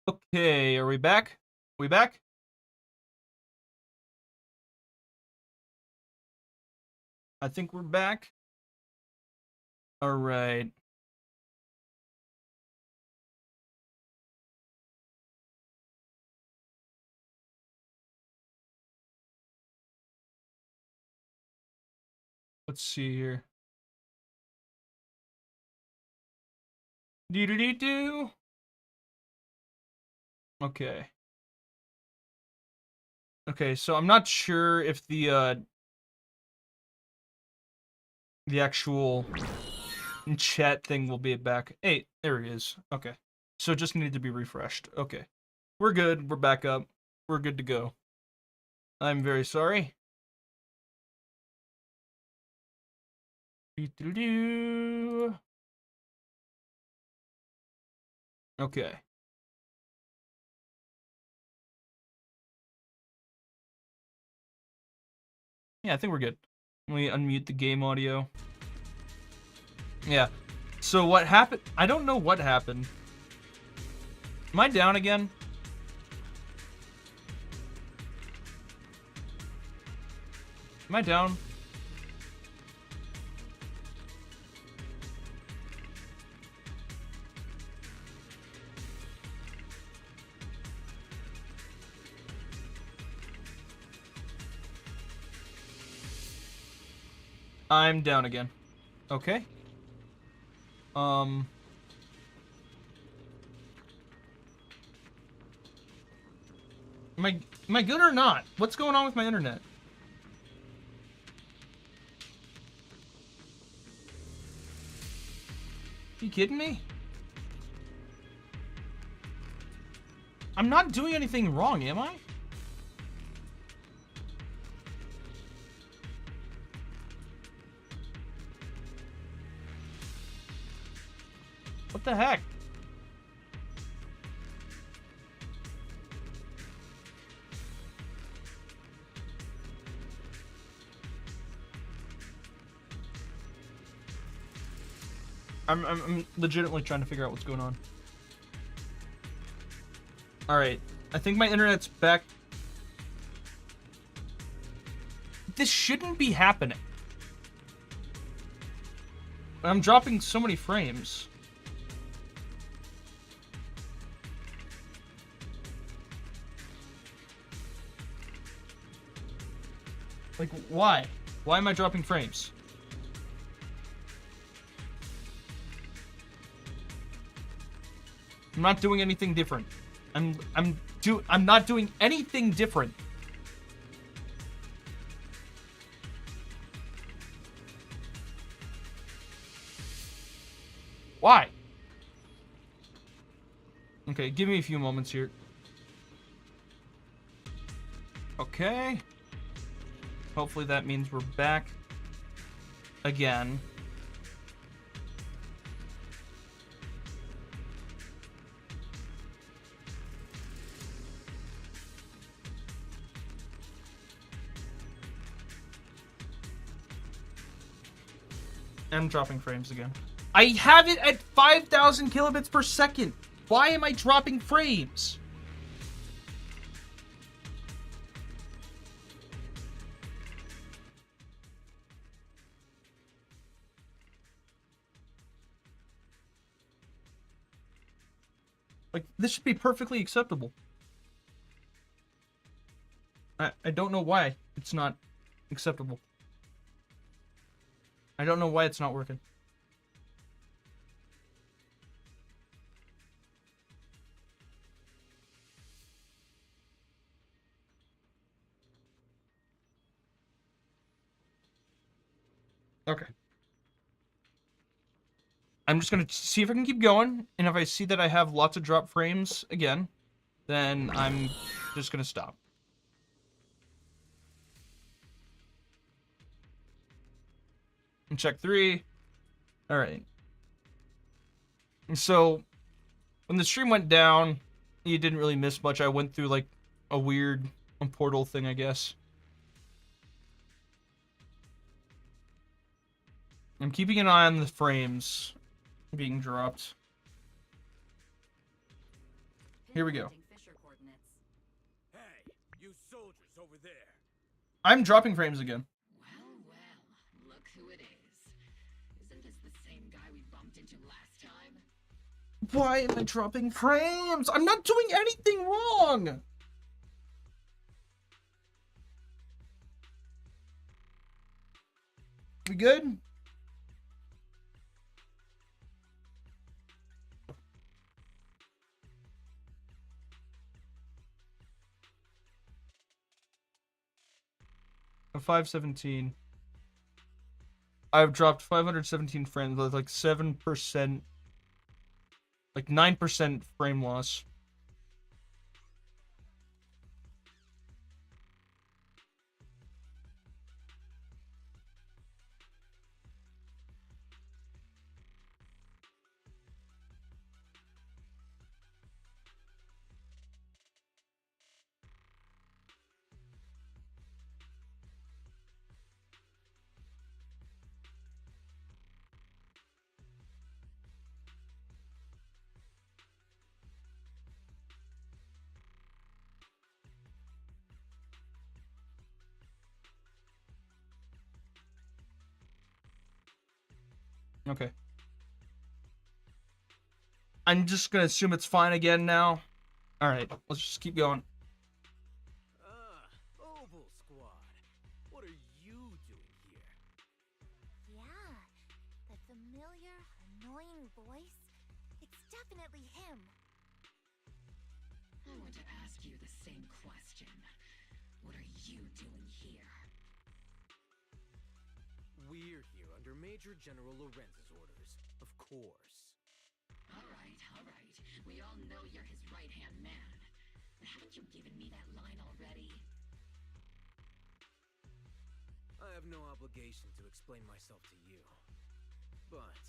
Okay, are we back? We back? I think we're back. All right. Let's see here. Do. Okay. Okay, so I'm not sure if the actual chat thing will be back. Hey, there he is. Okay. So it just needed to be refreshed. Okay. We're good. We're back up. We're good to go. I'm very sorry. Do. Okay. Yeah, I think we're good. Let me unmute the game audio. Yeah. So what happened? I don't know what happened. Am I down again? Am I down? I'm down again. Okay. Am I good or not? What's going on with my internet? You kidding me? I'm not doing anything wrong, am I? What the heck? I'm legitimately trying to figure out what's going on. Alright. I think my internet's back. This shouldn't be happening. I'm dropping so many frames. Like, why? Why am I dropping frames? I'm not doing anything different. I'm not doing anything different. Why? Okay, give me a few moments here. Okay. Hopefully that means we're back again. I'm dropping frames again. I have it at 5,000 kilobits per second. Why am I dropping frames? Like, this should be perfectly acceptable. I don't know why it's not acceptable. I don't know why it's not working. Okay. I'm just gonna see if I can keep going, and if I see that I have lots of drop frames again, then I'm just gonna stop. And check 3. Alright. So, when the stream went down, you didn't really miss much. I went through, like, a weird portal thing, I guess. I'm keeping an eye on the frames being dropped. Here we go. Hey, you soldiers over there. I'm dropping frames again. Well, look who it is. Isn't this the same guy we bumped into last time? Why am I dropping frames? I'm not doing anything wrong. We good? A 517. I've dropped 517 frames with like 7%, like 9% frame loss. Okay. I'm just gonna assume it's fine again now. Alright, let's just keep going. Obol Squad. What are you doing here? Yeah, that familiar, annoying voice. It's definitely him. I want to ask you the same question. What are you doing here? We're here under Major General Lorenz's orders, of course. All right. We all know you're his right-hand man. But haven't you given me that line already? I have no obligation to explain myself to you. But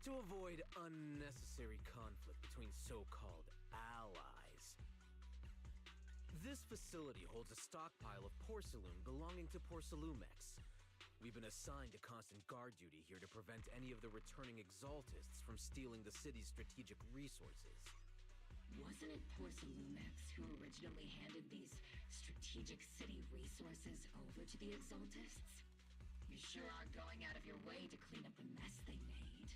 to avoid unnecessary conflict between so-called allies, this facility holds a stockpile of porcelain belonging to Porcelumex. We've been assigned to constant guard duty here to prevent any of the returning exaltists from stealing the city's strategic resources. Wasn't it Porcelumex who originally handed these strategic city resources over to the exaltists? You sure are going out of your way to clean up the mess they made.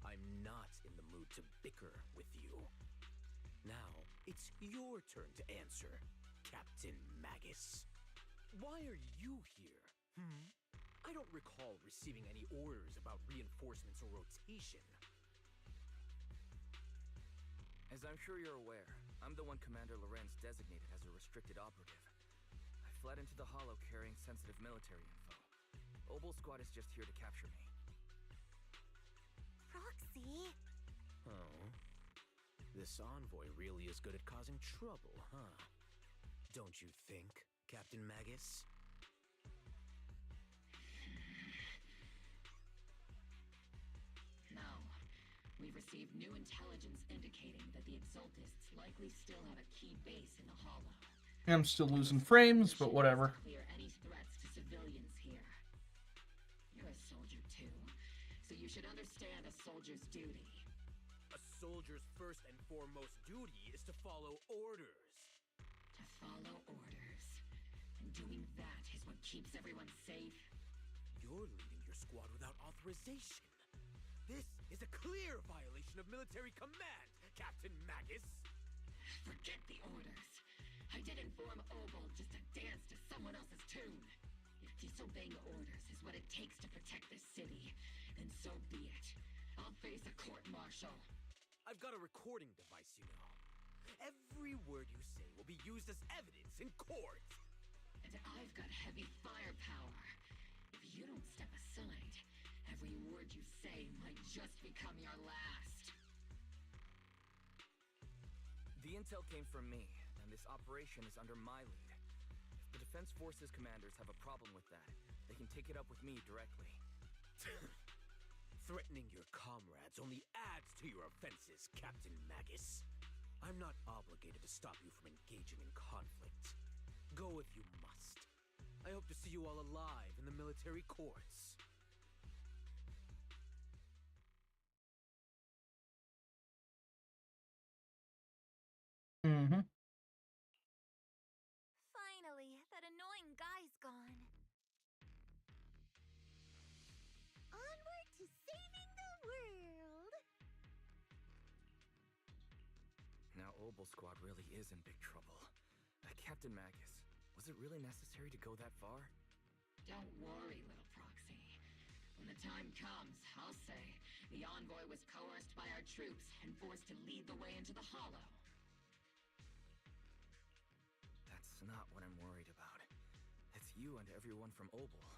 I'm not in the mood to bicker with you. Now, it's your turn to answer, Captain Magus. Why are you here? I don't recall receiving any orders about reinforcements or rotation. As I'm sure you're aware, I'm the one Commander Lorenz designated as a restricted operative. I fled into the Hollow carrying sensitive military info. Obol Squad is just here to capture me. Roxy? Oh. This envoy really is good at causing trouble, huh? Don't you think, Captain Magus? No. We've received new intelligence indicating that the exaltists likely still have a key base in the Hollow. I'm still losing frames, but whatever. Clear any threats to civilians here. You're a soldier too, so you should understand a soldier's duty. A soldier's first and foremost duty is to follow orders. To follow orders. And doing that is what keeps everyone safe. You're leading your squad without authorization. This is a clear violation of military command, Captain Magus. Forget the orders. I did inform Obol just to dance to someone else's tune. If disobeying orders is what it takes to protect this city, then so be it. I'll face a court-martial. I've got a recording device, you know. Every word you say will be used as evidence in court. And I've got heavy firepower. If you don't step aside, every word you say might just become your last. The intel came from me, and this operation is under my lead. If the Defense Forces commanders have a problem with that, they can take it up with me directly. Threatening your comrades only adds to your offenses, Captain Magus. I'm not obligated to stop you from engaging in conflict. Go if you must. I hope to see you all alive in the military courts. that annoying guy's gone. Onward to saving the world! Now Obol Squad really is in big trouble. Captain Magus, was it really necessary to go that far? Don't worry, little proxy. When the time comes, I'll say the envoy was coerced by our troops and forced to lead the way into the Hollow. That's not what I'm worried about. It's you and everyone from Obol.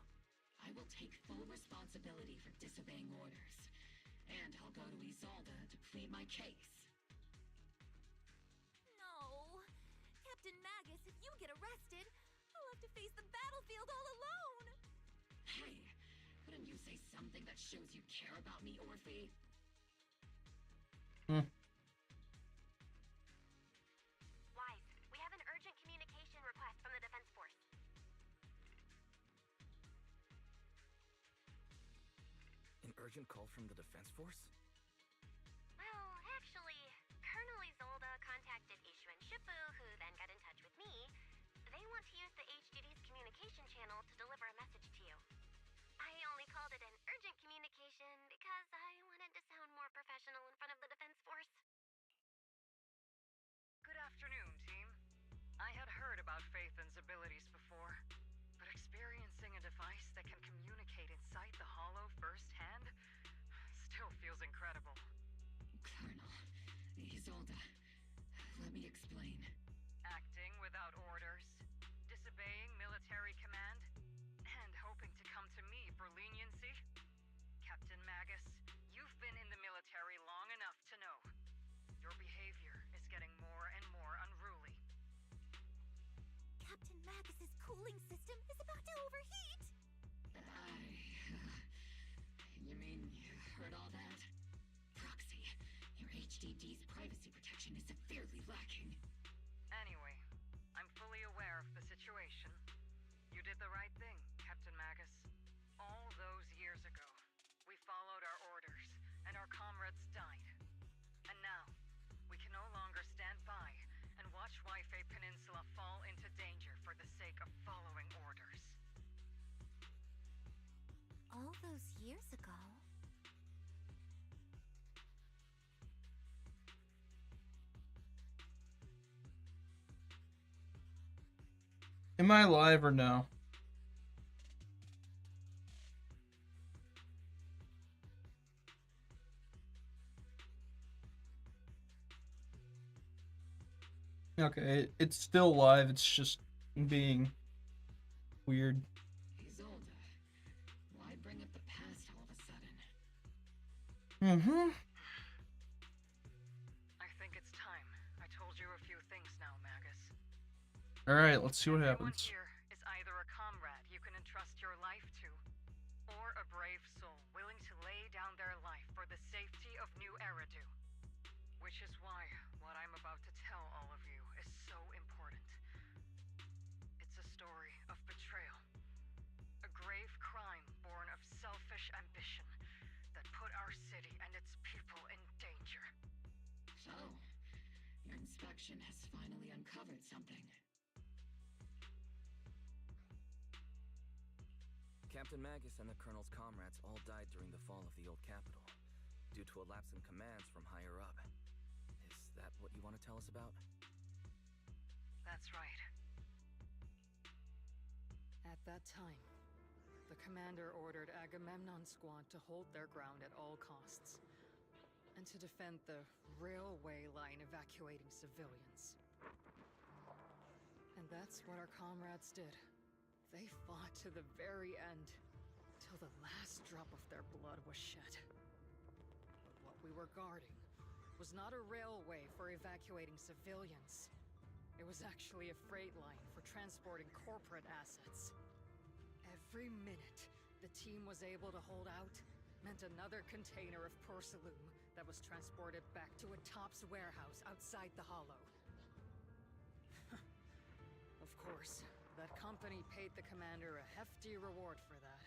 I will take full responsibility for disobeying orders. And I'll go to Isolde to plead my case. No! Captain Magus, if you get arrested, I'll have to face the battlefield all alone! Hey, couldn't you say something that shows you care about me, Orphe? Wise, we have an urgent communication request from the Defense Force. An urgent call from the Defense Force? Well, actually, Colonel Isolde contacted Ishu and Shippu, who then got in touch with me. They want to use the HDD's communication channel to deliver a message to you. I only called it an urgent communication because I wanted to sound more professional in front of the Defense Force. Good afternoon, team. I had heard about Phaethon's abilities before, but experiencing a device that can communicate inside the Hollow firsthand still feels incredible. Colonel, Isolde, let me explain. Acting without orders, disobeying military command, and hoping to come to me for leniency? Captain Magus, you've been in the military long enough to know. Your behavior is getting more and more unruly. Captain Magus's cooling system is about to overheat! You mean you heard all that? Proxy, your HDD's privacy protection is severely lacking. Anyway, I'm fully aware of the situation. You did the right thing, Captain Magus. All those years ago, we followed our orders, and our comrades died. And now, we can no longer stand by and watch Waifei Peninsula fall into danger for the sake of following orders. All those years ago... Am I live or no? Okay, it's still live, it's just being weird. Isolde, why bring up the past all of a sudden? I think it's time. I told you a few things now, Magus. Alright, let's see what Everyone happens. here is either a comrade you can entrust your life to, or a brave soul willing to lay down their life for the safety of New Eridu. Which is why what I'm about to tell all of you is so important. It's a story of betrayal. A grave crime born of selfish ambition that put our city and its people in danger. So, your inspection has finally uncovered something. Captain Magus and the Colonel's comrades all died during the fall of the old capital, due to a lapse in commands from higher up. Is that what you want to tell us about? That's right. At that time, the commander ordered Agamemnon's squad to hold their ground at all costs, and to defend the railway line evacuating civilians. And that's what our comrades did. They fought to the very end, till the last drop of their blood was shed. But what we were guarding was not a railway for evacuating civilians. It was actually a freight line for transporting corporate assets. Every minute the team was able to hold out meant another container of porcelain that was transported back to a Topps warehouse outside the Hollow. Of course, that company paid the commander a hefty reward for that.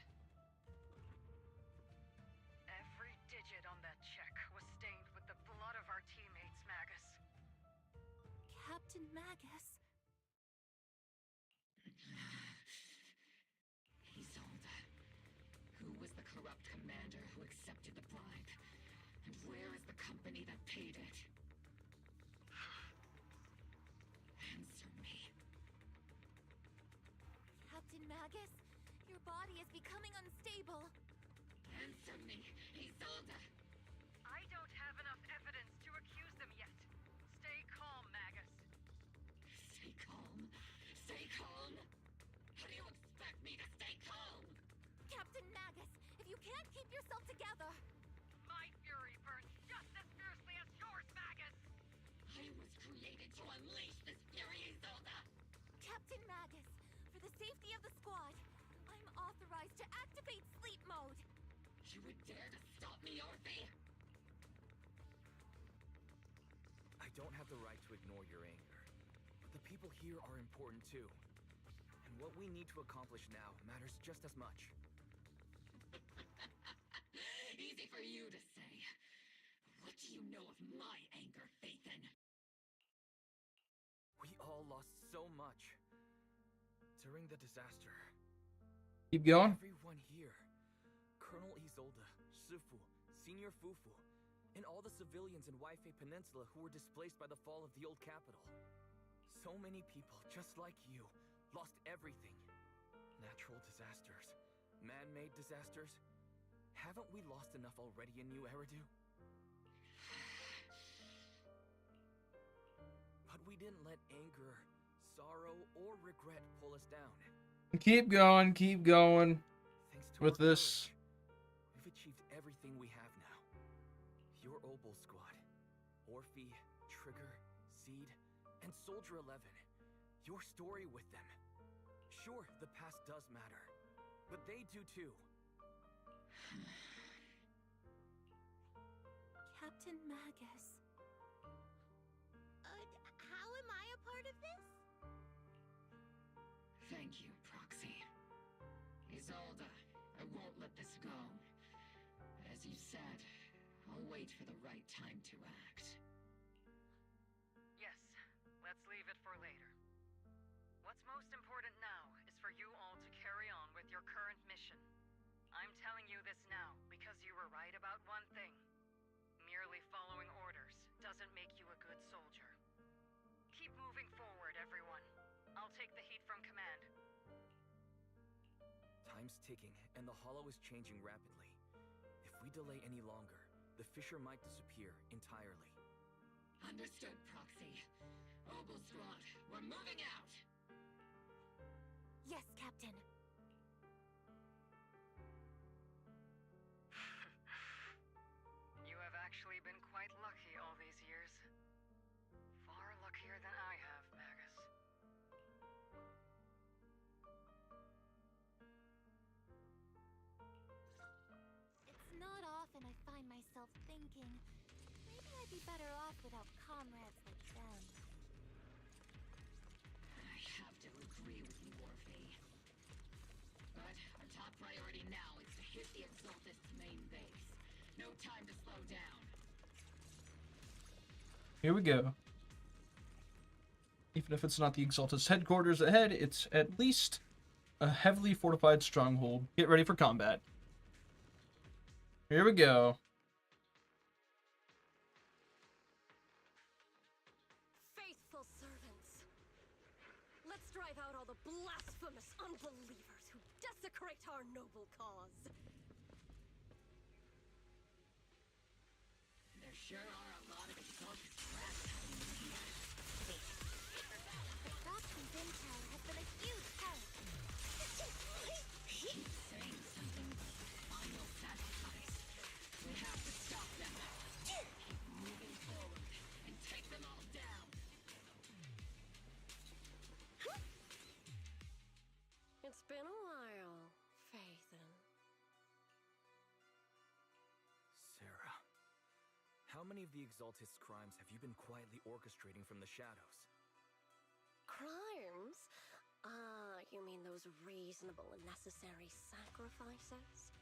Every digit on that check was stained with the blood of our teammates, Magus. Captain Magus... company that paid it. Answer me. Captain Magus, your body is becoming unstable. Answer me, Isolde! I don't have enough evidence to accuse them yet. Stay calm, Magus. Stay calm? Stay calm? How do you expect me to stay calm? Captain Magus, if you can't keep yourself together. My fury burns just as fiercely as yours, Magus! I was created to unleash this fury, Isolde! Captain Magus, for the safety of the squad, I'm authorized to activate sleep mode. You would dare to stop me, Orphe? I don't have the right to ignore your anger, but the people here are important too. And what we need to accomplish now matters just as much. Easy for you to say. What do you know of my anger, Phaethon? We all lost so much during the disaster. Keep going. Everyone here, Colonel Isolde, Shifu, Senior Fufu, and all the civilians in Waifei Peninsula who were displaced by the fall of the old capital. So many people, just like you, lost everything. Natural disasters, man-made disasters. Haven't we lost enough already in New Eridu? But we didn't let anger, sorrow, or regret pull us down. Keep going. Keep going. Thanks to With our this. courage, we've achieved everything we have now. Your Obol Squad, Orphe, Trigger, Seed, and Soldier 11. Your story with them. Sure, the past does matter, but they do too. Captain Magus. How am I a part of this? Thank you, Proxy. Isolde, I won't let this go. As you said, I'll wait for the right time to act. Yes, let's leave it for later. What's most important now is for you all to carry on with your current mission. I'm telling you this now because you were right about one thing. Merely following orders doesn't make you a good soldier. Keep moving forward, everyone. I'll take the heat from command. Time's ticking, and the Hollow is changing rapidly. If we delay any longer, the fissure might disappear entirely. Understood, Proxy. Obol Squad, we're moving out! Yes, Captain. You have actually been quite lucky all these years. Far luckier than I have, Magus. It's not often I find myself thinking, maybe I'd be better off without comrades like them. I have to agree with you, Orphe. But our top priority now is to hit the Exaltist's main base. No time to slow down. Here we go. Even if it's not the Exaltist headquarters ahead, it's at least a heavily fortified stronghold. Get ready for combat. Here we go. Faithful servants, let's drive out all the blasphemous unbelievers who desecrate our noble cause. There sure are a lot of Exaltist crap happening here. The Proxy's intel has been a huge help. Keep saying something. Final sacrifice. We have to stop them. Keep moving forward and take them all down. It's been a while, Phaethon. Sarah, how many of the Exaltist's crimes have you been quietly orchestrating from the shadows? Crimes? Ah, you mean those reasonable and necessary sacrifices?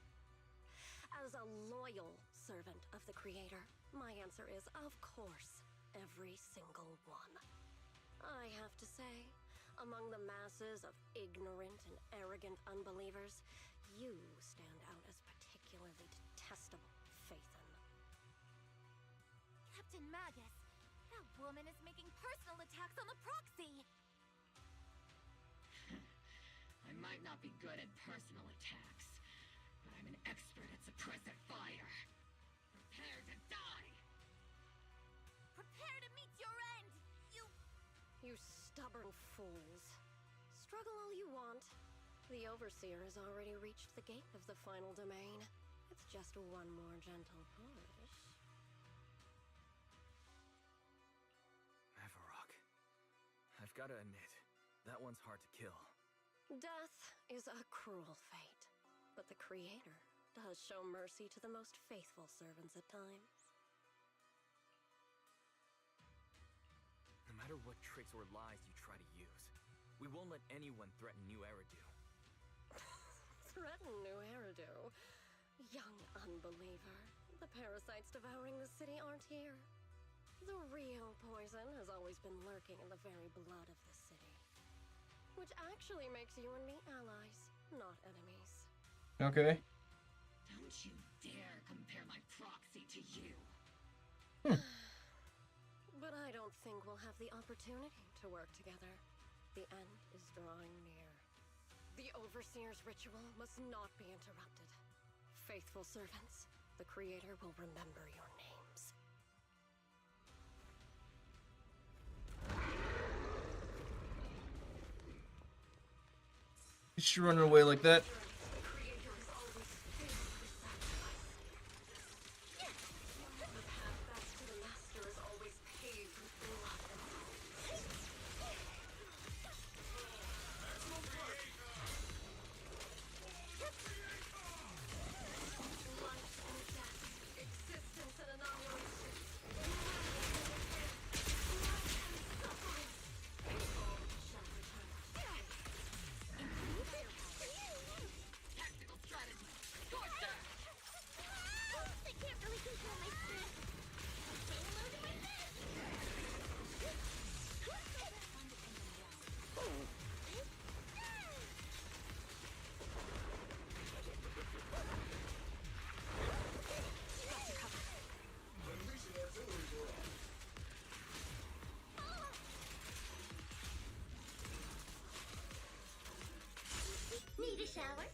As a loyal servant of the Creator, my answer is, of course, every single one. I have to say, among the masses of ignorant and arrogant unbelievers, you stand out as particularly detestable, Phaethon. Captain Magus. That woman is making personal attacks on the proxy. I might not be good at personal attacks, but I'm an expert at suppressive fire. Prepare to die! Prepare to meet your end, You stubborn fools. Struggle all you want. The Overseer has already reached the gate of the final domain. It's just one more gentle push. Avarok. I've gotta admit, that one's hard to kill. Death is a cruel fate, but the Creator does show mercy to the most faithful servants at times. No matter what tricks or lies you try to use, we won't let anyone threaten New Eridu. Threaten New Eridu? Young unbeliever. The parasites devouring the city aren't here. The real poison has always been lurking in the very blood of the city. Which actually makes you and me allies, not enemies. Okay. Don't you dare compare my proxy to you! But I don't think we'll have the opportunity to work together. The end is drawing near. The Overseer's ritual must not be interrupted. Faithful servants, the Creator will remember your names. You should run away like that. The Creator is always faithfully sacrificed. The path back to the Master is always paved with blood and life and death, existence and annihilation, suffering, and all shall return. Tactical strategy! Torture! I can't really control my strength. Need a shower?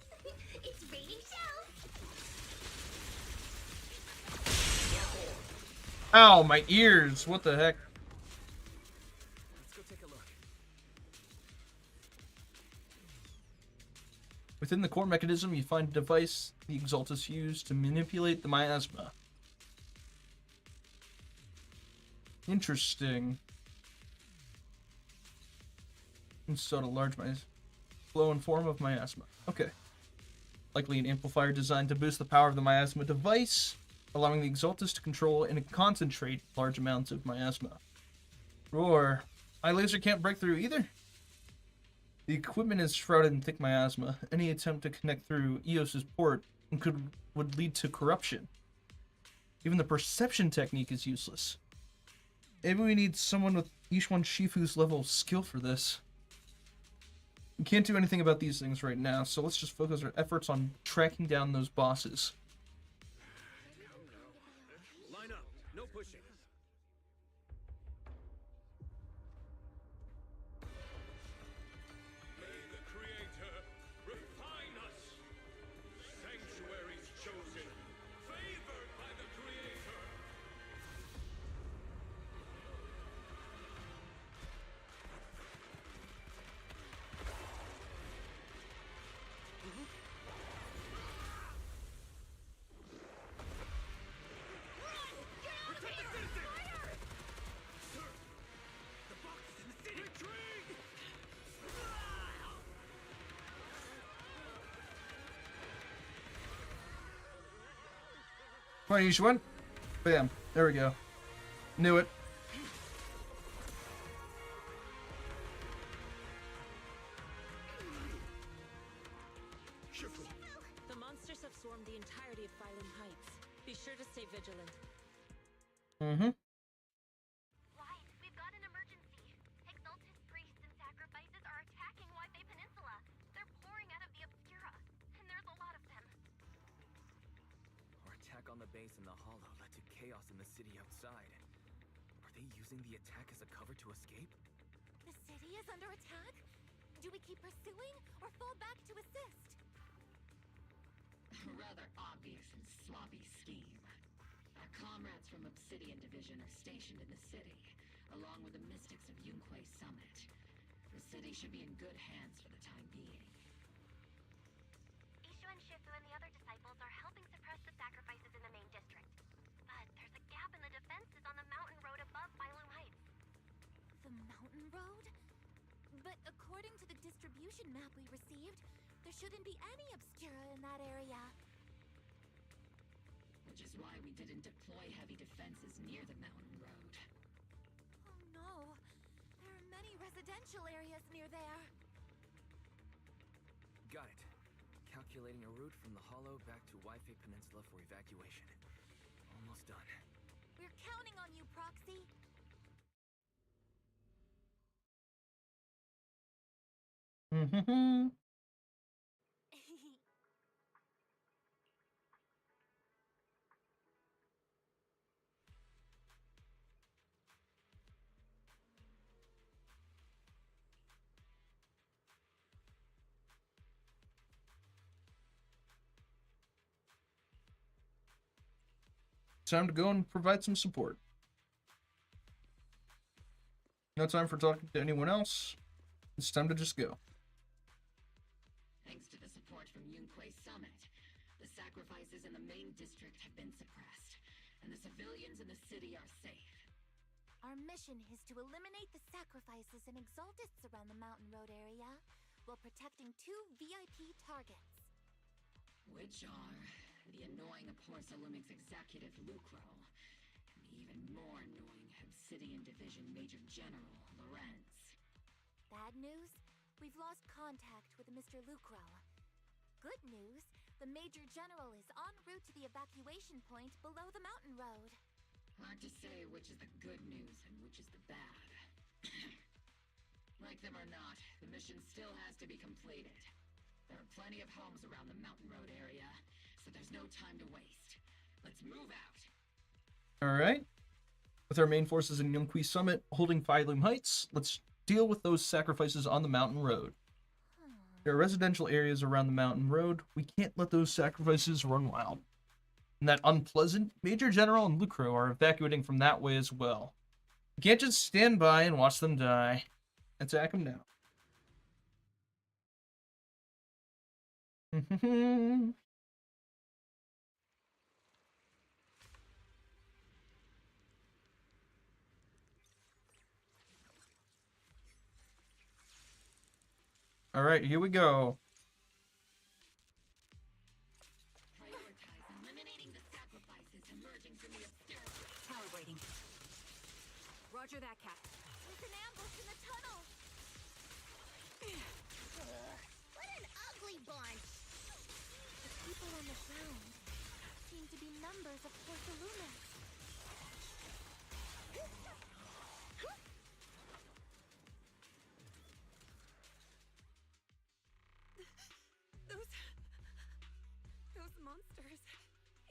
It's raining shells. Ow, my ears! What the heck? Let's go take a look. Within the core mechanism, you find a device the Exaltus used to manipulate the miasma. Interesting. Installed a large flow and form of miasma. Okay. Likely an amplifier designed to boost the power of the miasma device, allowing the Exaltus to control and concentrate large amounts of miasma. Roar. My laser can't break through either? The equipment is shrouded in thick miasma. Any attempt to connect through Eos's port would lead to corruption. Even the perception technique is useless. Maybe we need someone with Ishwan Shifu's level of skill for this. We can't do anything about these things right now, so let's just focus our efforts on tracking down those bosses. Line up, no pushing. May the Creator refine us. Sanctuaries chosen, favored by the Creator. Come on, Ishwan. Bam. There we go. Knew it. The monsters have swarmed the entirety of Phylum Heights. Be sure to stay vigilant. Mm-hmm. Right, we've got an emergency. Exalted priests and sacrifices are attacking Wi-Fi Peninsula. They're pouring out of the Obscura, and there's a lot of them. Our attack on the base in the Hollow led to chaos in the city outside. Are they using the attack as a cover to escape? The city is under attack? Do we keep pursuing or fall back to assist? A rather obvious and sloppy scheme. Our comrades from Obsidian Division are stationed in the city, along with the mystics of Yunquay Summit. The city should be in good hands for the time being. Ishu and Shifu and the other disciples are helping suppress the sacrifices in the main district. But there's a gap in the defenses on the mountain road above Phylum Heights. The mountain road? But according to the distribution map we received, there shouldn't be any obscura in that area. Which is why we didn't deploy heavy defenses near the mountain road. Oh no. There are many residential areas near there. Got it. Calculating a route from the Hollow back to Waifei Peninsula for evacuation. Almost done. We're counting on you, Proxy. Time to go and provide some support. No time for talking to anyone else. It's time to just go. Thanks to the support from Yunquay Summit, the sacrifices in the main district have been suppressed, and the civilians in the city are safe. Our mission is to eliminate the sacrifices and exaltists around the mountain road area while protecting 2 VIP targets. Which are the annoying Porcelumix executive Lucro, and the even more annoying Obsidian Division Major General Lorenz. Bad news? We've lost contact with Mr. Lucro. Good news? The Major General is en route to the evacuation point below the mountain road. Hard to say which is the good news and which is the bad. Like them or not, the mission still has to be completed. There are plenty of homes around the mountain road area, so there's no time to waste. Let's move out. Alright. With our main forces in Yunquay Summit holding Phylum Heights, let's deal with those sacrifices on the mountain road. There are residential areas around the mountain road. We can't let those sacrifices run wild. And that unpleasant, Major General and Lucro are evacuating from that way as well. We can't just stand by and watch them die. Attack them now. Alright, here we go. Prioritize eliminating the sacrifices emerging from the obscurity. Calibrating. Roger that, Cap. There's an ambush in the tunnel! What an ugly bunch! The people on the ground seem to be members of Porcelumix. Those monsters.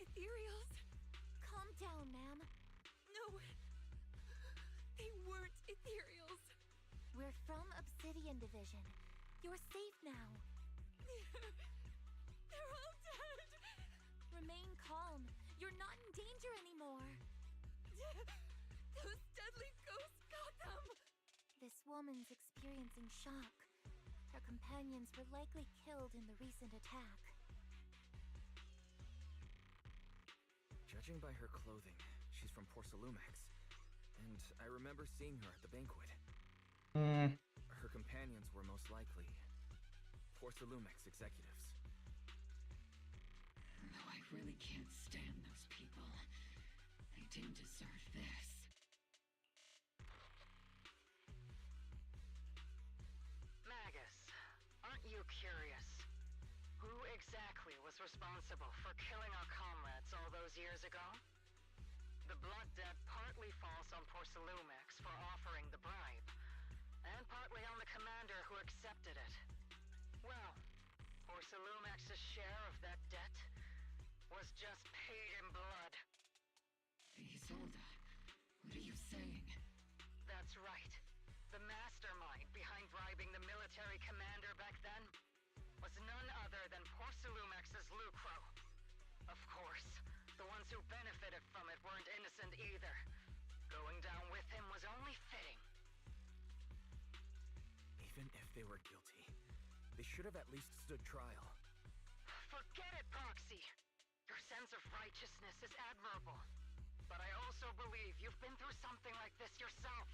Ethereals. Calm down, ma'am. No. They weren't ethereals. We're from Obsidian Division. You're safe now. They're all dead. Remain calm. You're not in danger anymore. Those deadly ghosts got them. This woman's experiencing shock. Her companions were likely killed in the recent attack. Judging by her clothing, she's from Porcelumix. And I remember seeing her at the banquet. Her companions were most likely Porcelumix executives. Though I really can't stand those people. They didn't deserve this. Magus, aren't you curious? Who exactly was responsible for killing our comrades all those years ago? The blood debt partly falls on Porcelumix for offering the bribe, and partly on the commander who accepted it. Well, Porcelumix's share of that debt was just paid in blood. Isolde, what are you saying? is Lucro. Of course, the ones who benefited from it weren't innocent either. Going down with him was only fitting. Even if they were guilty, they should have at least stood trial. Forget it, Proxy. Your sense of righteousness is admirable. But I also believe you've been through something like this yourself.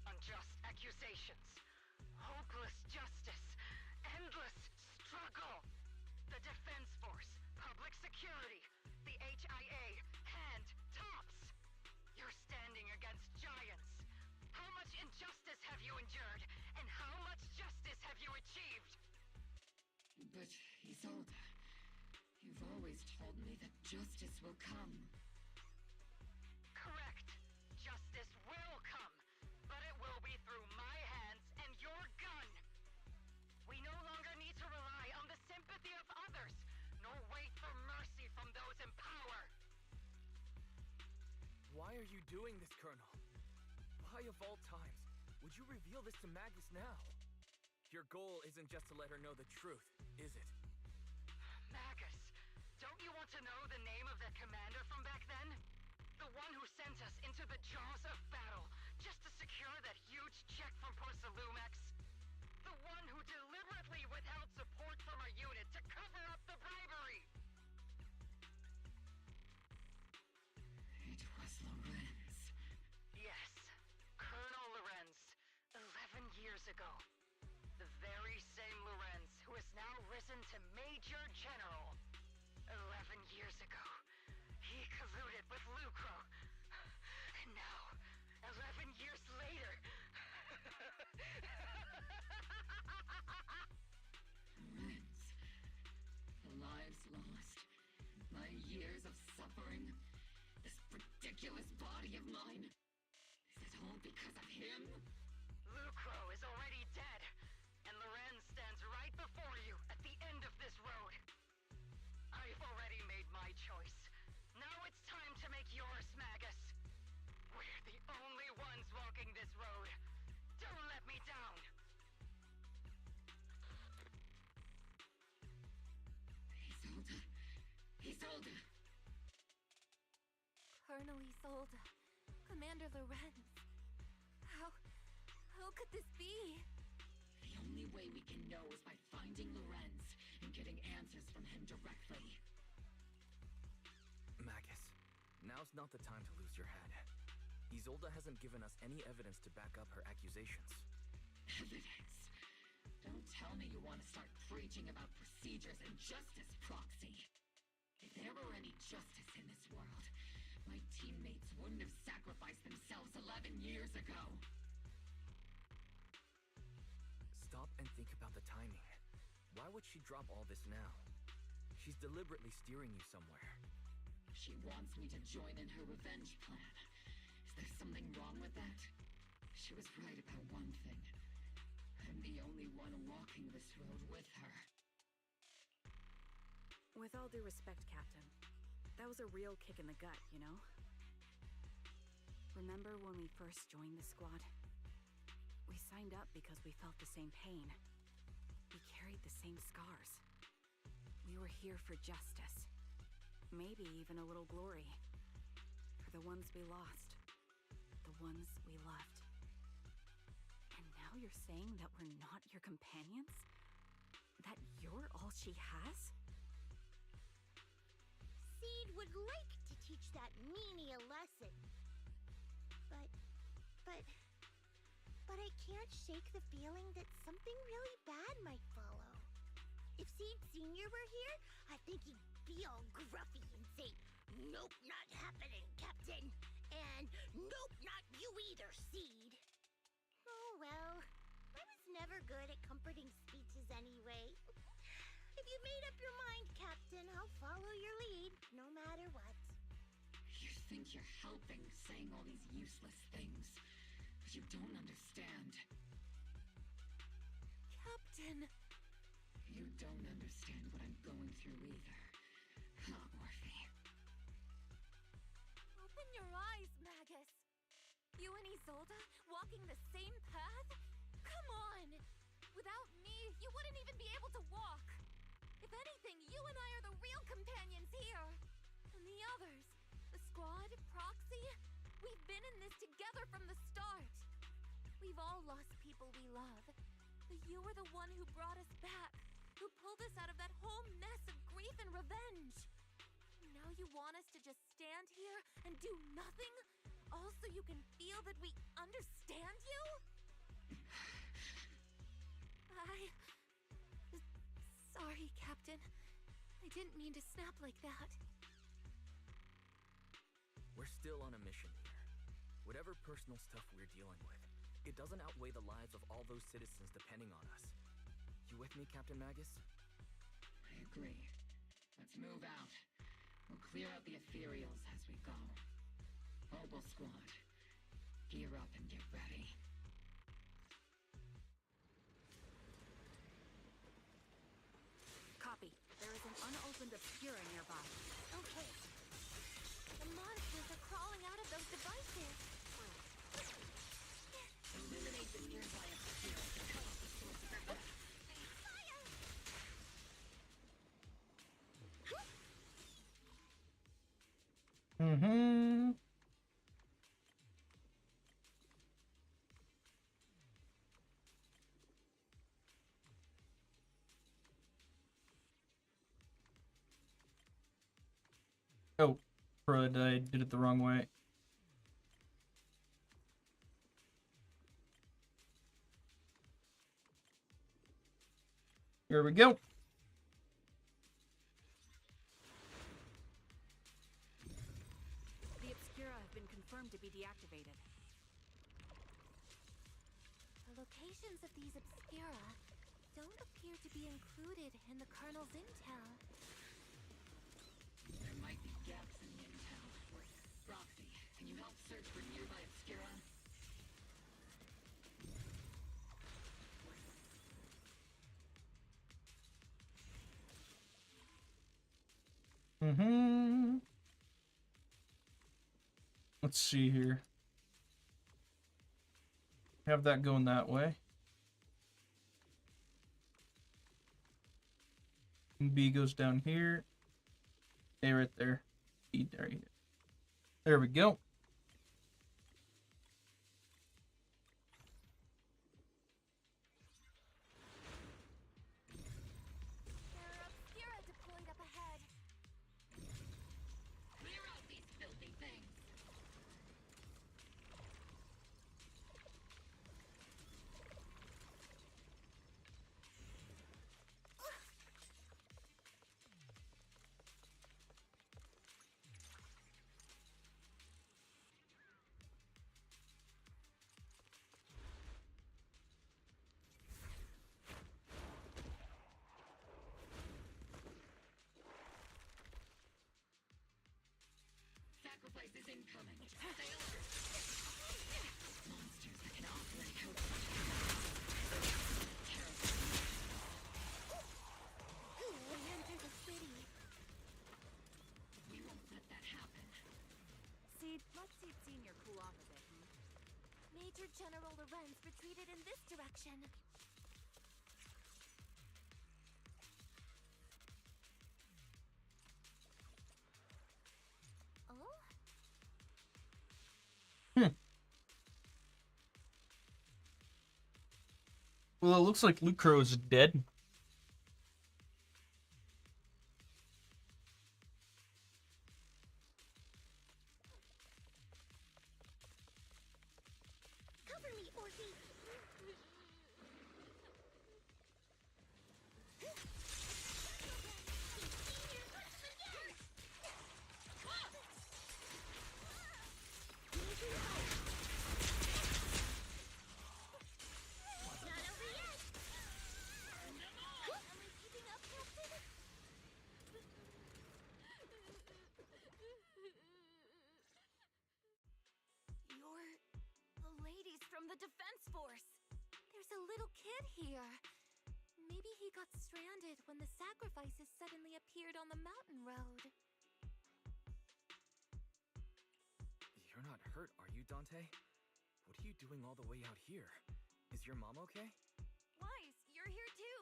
Unjust accusations, hopeless justice, endless struggle. The Defense Force, Public Security, the HIA, and TOPS. You're standing against giants. How much injustice have you endured, and how much justice have you achieved? But, Isolde, you've always told me that justice will come. Correct. Justice will come, but it will be through my hands and your gun. We no longer need to rely on the sympathy of others, nor wait for mercy from those in power. Why are you doing this, Colonel? Why of all times would you reveal this to Magus now? Your goal isn't just to let her know the truth, is it? Magus, don't you want to know the name of that commander from back then? The one who sent us into the jaws of battle just to secure that huge check from Porcelumex? The one who deliberately withheld support from our unit to cover up the bribery? It was Lorenz. Yes, Colonel Lorenz, 11 years ago. The very same Lorenz who has now risen to Major General. 11 years ago, he colluded with Lucro. And now, 11 years later... Lorenz. The lives lost. My years of suffering. This ridiculous body of mine. Is it all because of him? Lucro is already dead, and Lorenz stands right before you at the end of this road. I've already made my choice. Now it's time to make yours, Magus. We're the only ones walking this road. Don't let me down. Isolde. Isolde. Colonel Isolde. Commander Lorenz. How could this be? The only way we can know is by finding Lorenz and getting answers from him directly. Magus, now's not the time to lose your head. Isolde hasn't given us any evidence to back up her accusations. Evidence? Don't tell me you want to start preaching about procedures and justice, Proxy. If there were any justice in this world, my teammates wouldn't have sacrificed themselves 11 years ago. Stop and think about the timing. Why would she drop all this now? She's deliberately steering you somewhere. She wants me to join in her revenge plan. Is there something wrong with that? She was right about one thing. I'm the only one walking this road with her. With all due respect, Captain, that was a real kick in the gut, you know? Remember when we first joined the squad? We signed up because we felt the same pain. We carried the same scars. We were here for justice. Maybe even a little glory. For the ones we lost. The ones we loved. And now you're saying that we're not your companions? That you're all she has? Seed would like to teach that meanie a lesson. But I can't shake the feeling that something really bad might follow. If Seed Sr. were here, I think he'd be all gruffy and say, "Nope, not happening, Captain." And "Nope, not you either, Seed." Oh well, I was never good at comforting speeches anyway. If you made up your mind, Captain, I'll follow your lead, no matter what. You think you're helping, saying all these useless things, but you don't understand. Captain! You don't understand what I'm going through either. Huh, Orphe? Open your eyes, Magus! You and Isolde walking the same path? Come on! Without me, you wouldn't even be able to walk! If anything, You and I are the real companions here! And the others, the squad, Proxy, we've been in this together from the start. We've all lost people we love, but you were the one who brought us back, who pulled us out of that whole mess of grief and revenge. And now you want us to just stand here and do nothing, all so you can feel that we understand you? Sorry, Captain. I didn't mean to snap like that. We're still on a mission here. Whatever personal stuff we're dealing with, it doesn't outweigh the lives of all those citizens depending on us. You with me, Captain Magus? I agree. Let's move out. We'll clear out the ethereals as we go. Obol Squad, gear up and get ready. Copy. There is an unopened obscura nearby. Okay. The monsters are crawling out of those devices. Eliminate the nearby obscuras and cut off the source of their breath. Mm-hmm. Oh, crud, I did it the wrong way. Here we go. The obscura have been confirmed to be deactivated. The locations of these obscura don't appear to be included in the Colonel's intel. There might be gaps in the intel. Roxy, can you help search for nearby obscura? Mm-hmm. Let's see here. Have that going that way. B goes down here. A right there. E right here. There we go. There are obscura deployed up ahead. Clear out these filthy things! Sacrifice is incoming. Stay alert. Monsters that can operate out of We enter the city. We won't let that happen. Seed, let's see Senior cool off a bit, Major General Lorenz retreated in this direction. Oh? Well, it looks like Lucro is dead. Cover me, Orphe! Not over yet! Am I keeping up, Captain? You're the ladies from the Defense Force. There's a little kid here. Maybe he got stranded when the sacrifices suddenly appeared on the mountain road. You're not hurt, are you, Dante? What are you doing all the way out here? Is your mom okay? Wise, you're here too.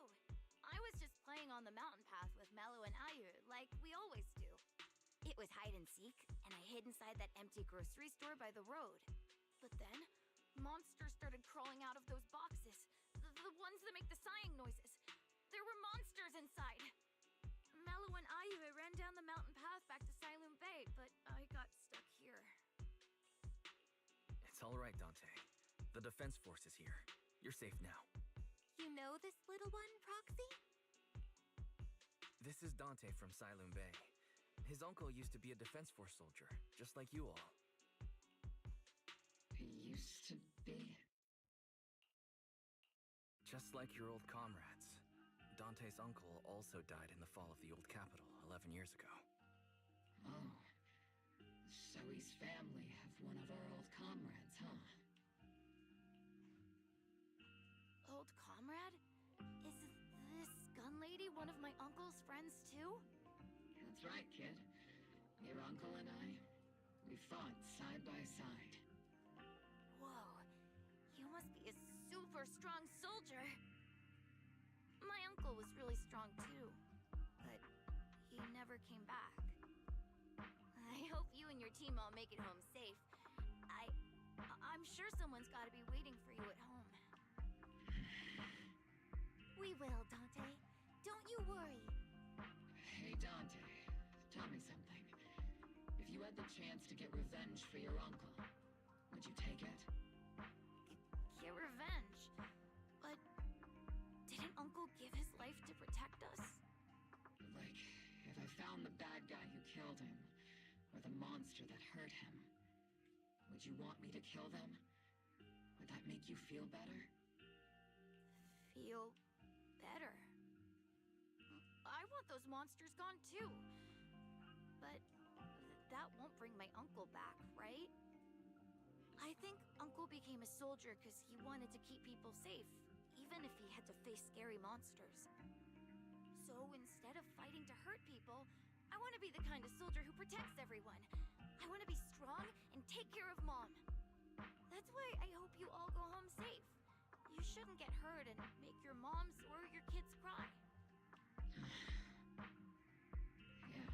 I was just playing playing on the mountain path with Mello and Ayu, like we always do. It was hide and seek, and I hid inside that empty grocery store by the road. But then, monsters started crawling out of those boxes. The ones that make the sighing noises. There were monsters inside. Mello and Ayu ran down the mountain path back to Sailoon Bay, but I got stuck here. It's all right, Dante. The defense force is here. You're safe now. You know this little one, Proxy? This is Dante from Sailoon Bay. His uncle used to be a defense force soldier, just like you all. He used to be? Just like your old comrades. Dante's uncle also died in the fall of the old capital 11 years ago. Oh. So his family have one of our old comrades, huh? Old comrade? Is this gun lady one of my uncle's friends too? That's right, kid. Your uncle and I, we fought side by side. Whoa, you must be a super strong soldier. My uncle was really strong too, but he never came back. I hope you and your team all make it home safe. I'm sure someone's gotta be waiting for you at home. We will, Dante. Don't you worry. Hey, Dante, tell me something. If you had the chance to get revenge for your uncle, would you take it? Get revenge? But didn't Uncle give his life to protect us? Like, if I found the bad guy who killed him, or the monster that hurt him, would you want me to kill them? Would that make you feel better? Feel better? I want those monsters gone too. But that won't bring my uncle back, right? I think Uncle became a soldier because he wanted to keep people safe, even if he had to face scary monsters. So instead of fighting to hurt people, I want to be the kind of soldier who protects everyone. I want to be strong and take care of Mom. That's why I hope you all go home safe. You shouldn't get hurt and make your moms or your kids cry. Yeah.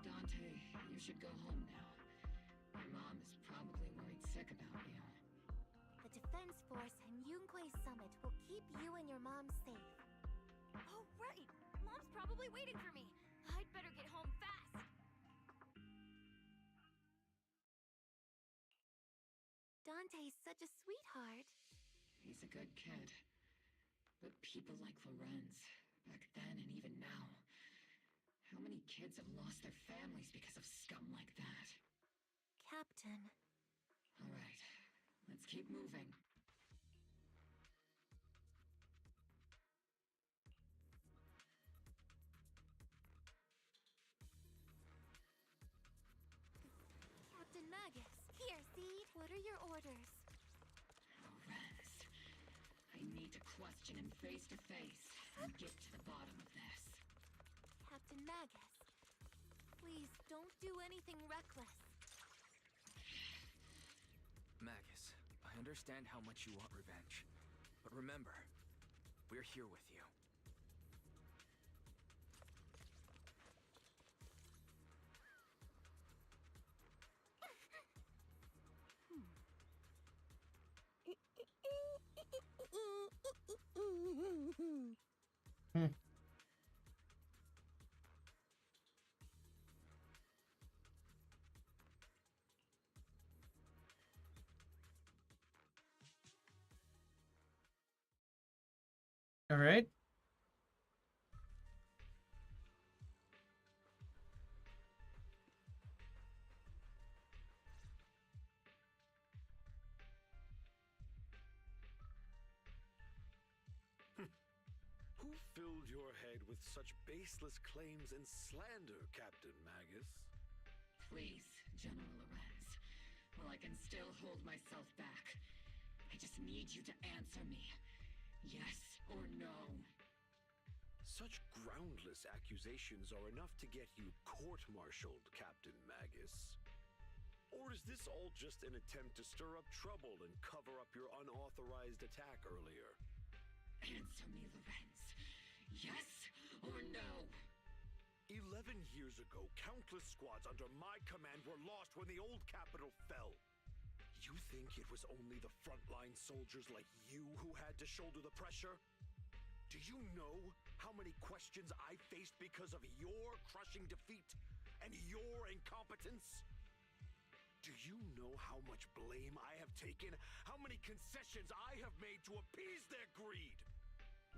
Dante, you should go home now. Your mom is probably worried sick about you. The Defense Force and Yunque Summit will keep you and your mom safe. Oh, right! Mom's probably waiting for me. I'd better get home fast. Dante's such a sweetheart. He's a good kid. But people like Lorenz, back then and even now, how many kids have lost their families because of scum like that? Captain. All right, let's keep moving. Captain Magus. Here, Seed. What are your orders? Lorenz, I need to question him face to face and get to the bottom of this. Captain Magus. Please don't do anything reckless. Magus, I understand how much you want revenge. But remember, we're here with you. All right. Who filled your head with such baseless claims and slander, Captain Magus? Please, General Lorenz. Well, I can still hold myself back. I just need you to answer me. Yes or no? Such groundless accusations are enough to get you court-martialed, Captain Magus. Or is this all just an attempt to stir up trouble and cover up your unauthorized attack earlier? Answer me, Lorenz. Yes or no? 11 years ago, countless squads under my command were lost when the old capital fell. You think it was only the frontline soldiers like you who had to shoulder the pressure? Do you know how many questions I faced because of your crushing defeat and your incompetence? Do you know how much blame I have taken? How many concessions I have made to appease their greed?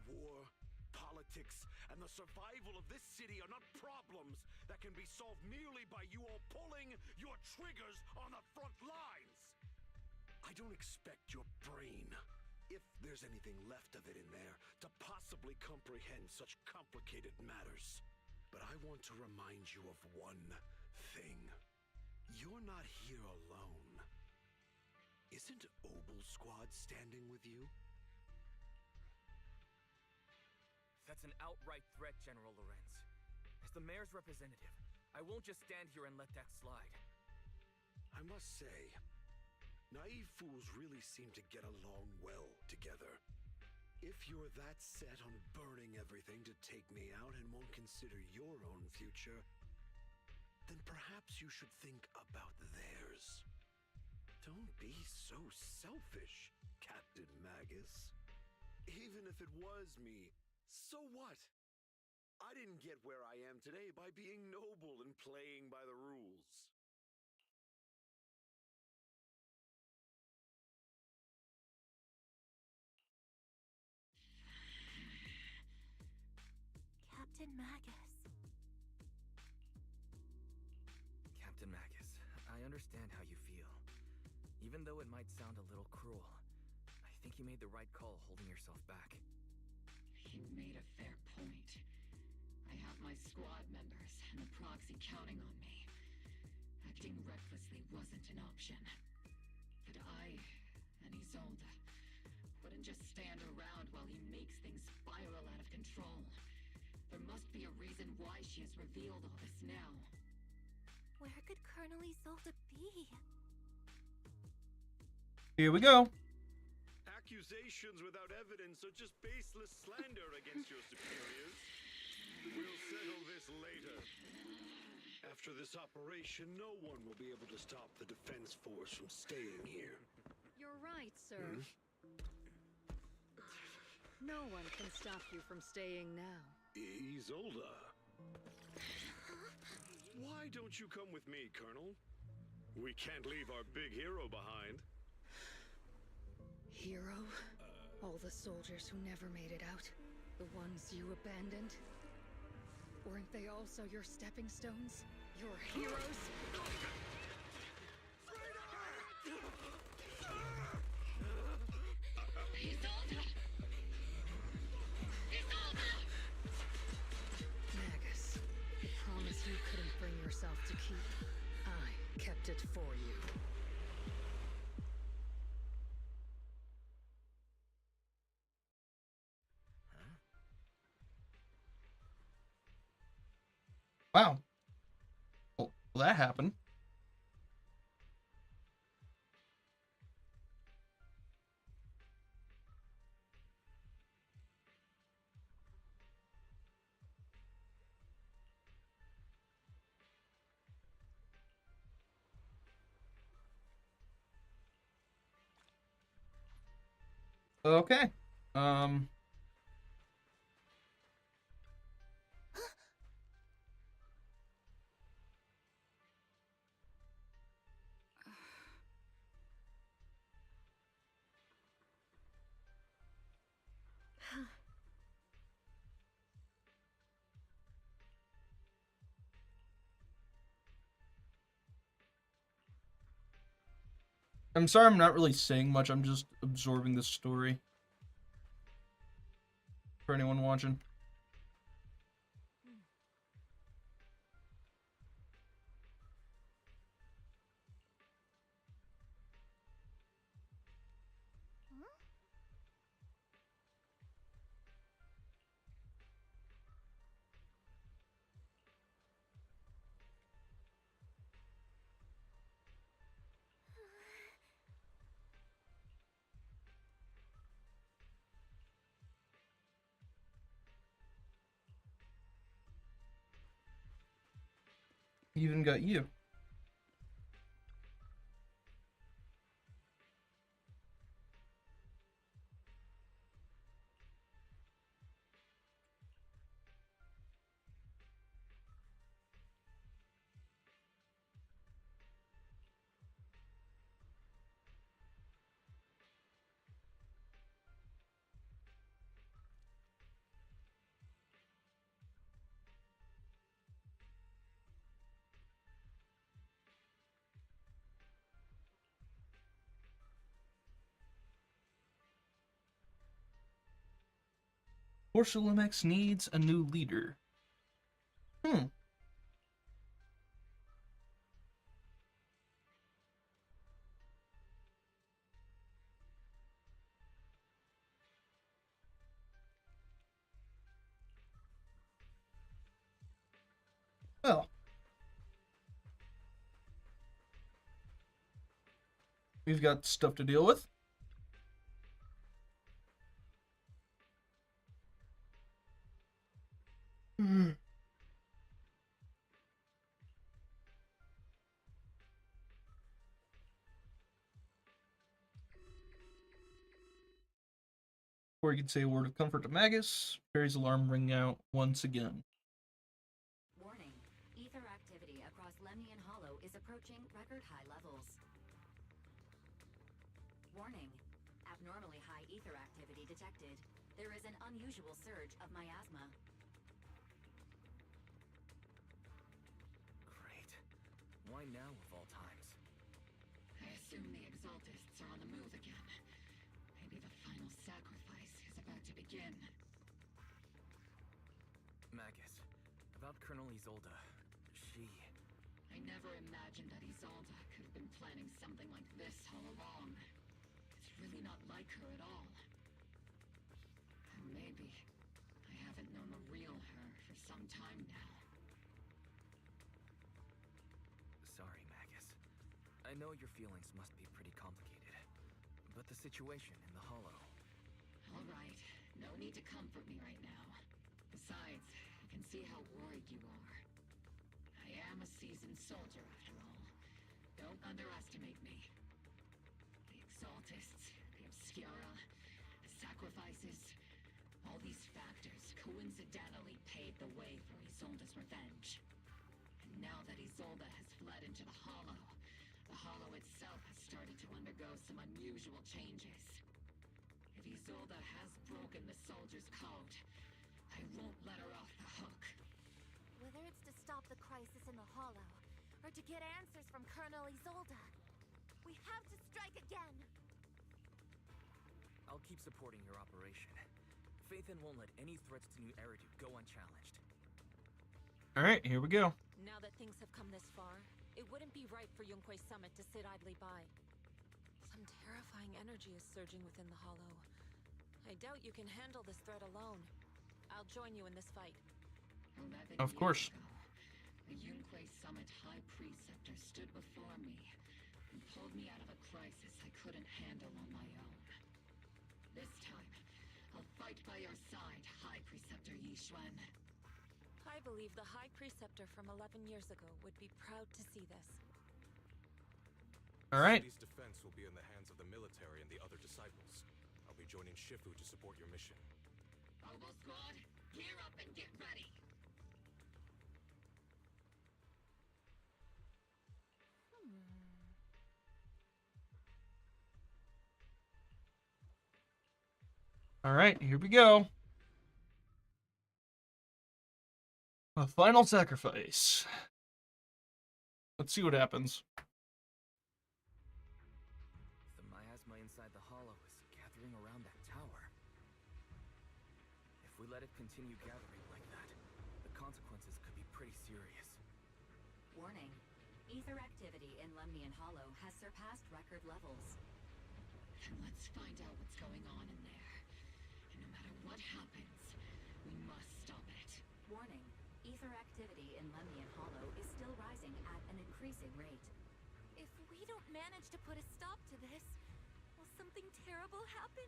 War, politics, and the survival of this city are not problems that can be solved merely by you all pulling your triggers on the front lines. I don't expect your brain, if there's anything left of it in there, to possibly comprehend such complicated matters. But I want to remind you of one thing. You're not here alone. Isn't Obol Squad standing with you? That's an outright threat, General Lorenz. As the mayor's representative, I won't just stand here and let that slide. I must say, naive fools really seem to get along well together. If you're that set on burning everything to take me out and won't consider your own future, then perhaps you should think about theirs. Don't be so selfish, Captain Magus. Even if it was me, so what? I didn't get where I am today by being noble and playing by the rules. Captain Magus. Captain Magus, I understand how you feel. Even though it might sound a little cruel, I think you made the right call holding yourself back. You made a fair point. I have my squad members and the proxy counting on me. Acting recklessly wasn't an option. But I and Isolde wouldn't just stand around while he makes things spiral out of control. There must be a reason why she has revealed all this now. Where could Colonel Isolde be? Here we go. Accusations without evidence are just baseless slander against your superiors. We'll settle this later. After this operation, no one will be able to stop the defense force from staying here. You're right, sir. No one can stop you from staying now. Isolde. Why don't you come with me, Colonel? We can't leave our big hero behind. Hero? All the soldiers who never made it out? The ones you abandoned? Weren't they also your stepping stones? Your heroes? Isolde! Isolde! Magus, the promise you couldn't bring yourself to keep. I kept it for you. Wow. Well, that happened. Okay. I'm sorry I'm not really saying much. I'm just absorbing the story. For anyone watching. Even got you. Porcelamex needs a new leader. Well. We've got stuff to deal with. Before you can say a word of comfort to Magus, Perry's alarm ring out once again. Warning. Ether activity across Lemnian Hollow is approaching record high levels. Warning. Abnormally high ether activity detected. There is an unusual surge of miasma. Great. Why now of all times? I assume the Exaltists are on the move again. Maybe the final sacrifice is about to begin. Magus, about Colonel Isolde, she... I never imagined that Isolde could have been planning something like this all along. It's really not like her at all. Or maybe I haven't known the real her for some time now. Sorry, Magus. I know your feelings must be pretty complicated, but the situation in the Hollow... All right, no need to comfort me right now. Besides, I can see how worried you are. I am a seasoned soldier, after all. Don't underestimate me. The Exaltists, the Obscura, the sacrifices, all these factors coincidentally paved the way for Isolde's revenge. And now that Isolde has fled into the Hollow itself has started to undergo some unusual changes. If Isolde has broken the soldier's code, I won't let her off the hook. Whether it's to stop the crisis in the Hollow, or to get answers from Colonel Isolde, we have to strike again! I'll keep supporting your operation. Phaethon won't let any threats to New Eridu go unchallenged. Alright, here we go. Now that things have come this far, it wouldn't be right for Yunque's summit to sit idly by. Some terrifying energy is surging within the Hollow. I doubt you can handle this threat alone. I'll join you in this fight. 11 Of course. years ago, the Yunque Summit High Preceptor stood before me and pulled me out of a crisis I couldn't handle on my own. This time, I'll fight by your side, High Preceptor Yixuan. I believe the High Preceptor from 11 years ago would be proud to see this. Alright. The city's defense will be in the hands of the military and the other disciples. I'll be joining Shifu to support your mission. Obol Squad, gear up and get ready! Alright, here we go. A final sacrifice. Let's see what happens. The miasma inside the Hollow is gathering around that tower. If we let it continue gathering like that, the consequences could be pretty serious. Warning. Ether activity in Lemnian Hollow has surpassed record levels. Then let's find out what's going on in there. And no matter what happens, we must stop it. Warning. Ether activity in Lemnian Hollow is still rising at an increasing rate. If we don't manage to put a stop to this, will something terrible happen?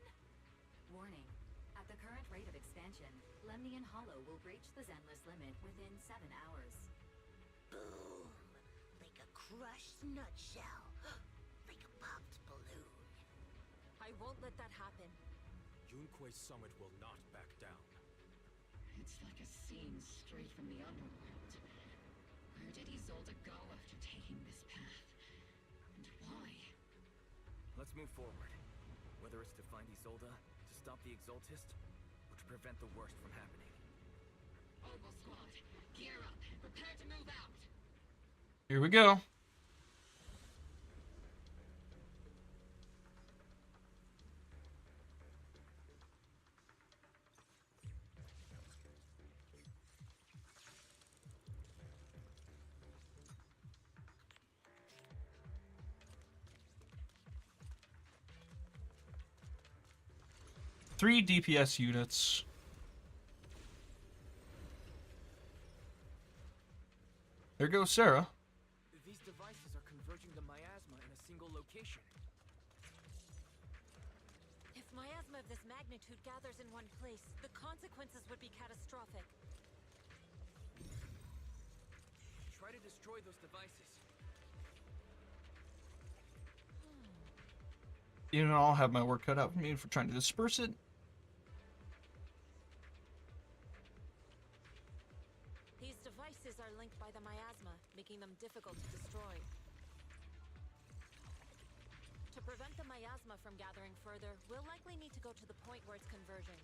Warning. At the current rate of expansion, Lemnian Hollow will breach the Zenless limit within 7 hours. Boo! crushed nutshell. Like a popped balloon. I won't let that happen. Yunquei Summit will not back down. It's like a scene straight from the underworld. Where did Isolde go after taking this path? And why? Let's move forward. Whether it's to find Isolde, to stop the Exaltist, or to prevent the worst from happening. Obol Squad, gear up and prepare to move out. Here we go. Three DPS units. There goes Sarah. These devices are converging the miasma in a single location. If miasma of this magnitude gathers in one place, the consequences would be catastrophic. Try to destroy those devices. You know, I'll have my work cut out for me for trying to disperse it. These devices are linked by the miasma, making them difficult to destroy. To prevent the miasma from gathering further, we'll likely need to go to the point where it's converging.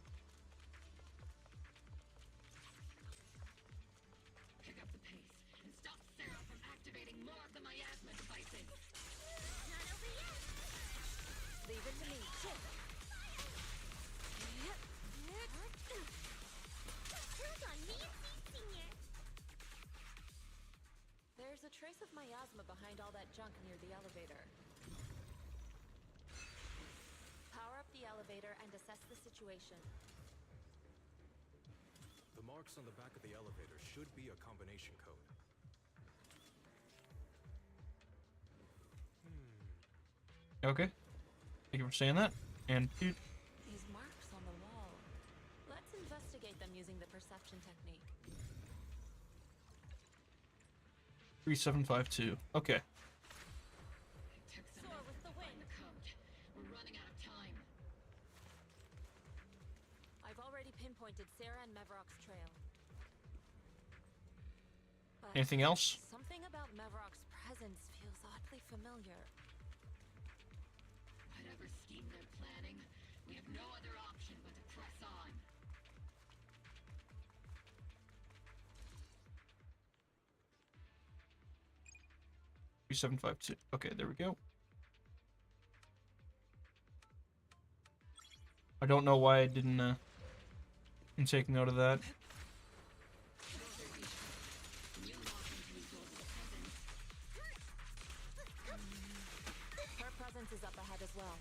Pick up the pace and stop Sarah from activating more of the miasma devices. Not over yet. Leave it to me. Shit. Who's on me and Senior? There's a trace of miasma behind all that junk near the elevator. Power up the elevator and assess the situation. The marks on the back of the elevator should be a combination code. Okay. Thank you for saying that. And dude, These marks on the wall. Let's investigate them using the perception technique. 3752. Okay. It took some Soar with effort the to find wind. the code. We're running out of time. I've already pinpointed Sarah and Mevrock's trail. But Anything else? something about Mevrock's presence feels oddly familiar. Whatever scheme they're planning, we have no other option but to press on. 3752. Okay, there we go. I don't know why I didn't take note of that. Her presence is up ahead as well.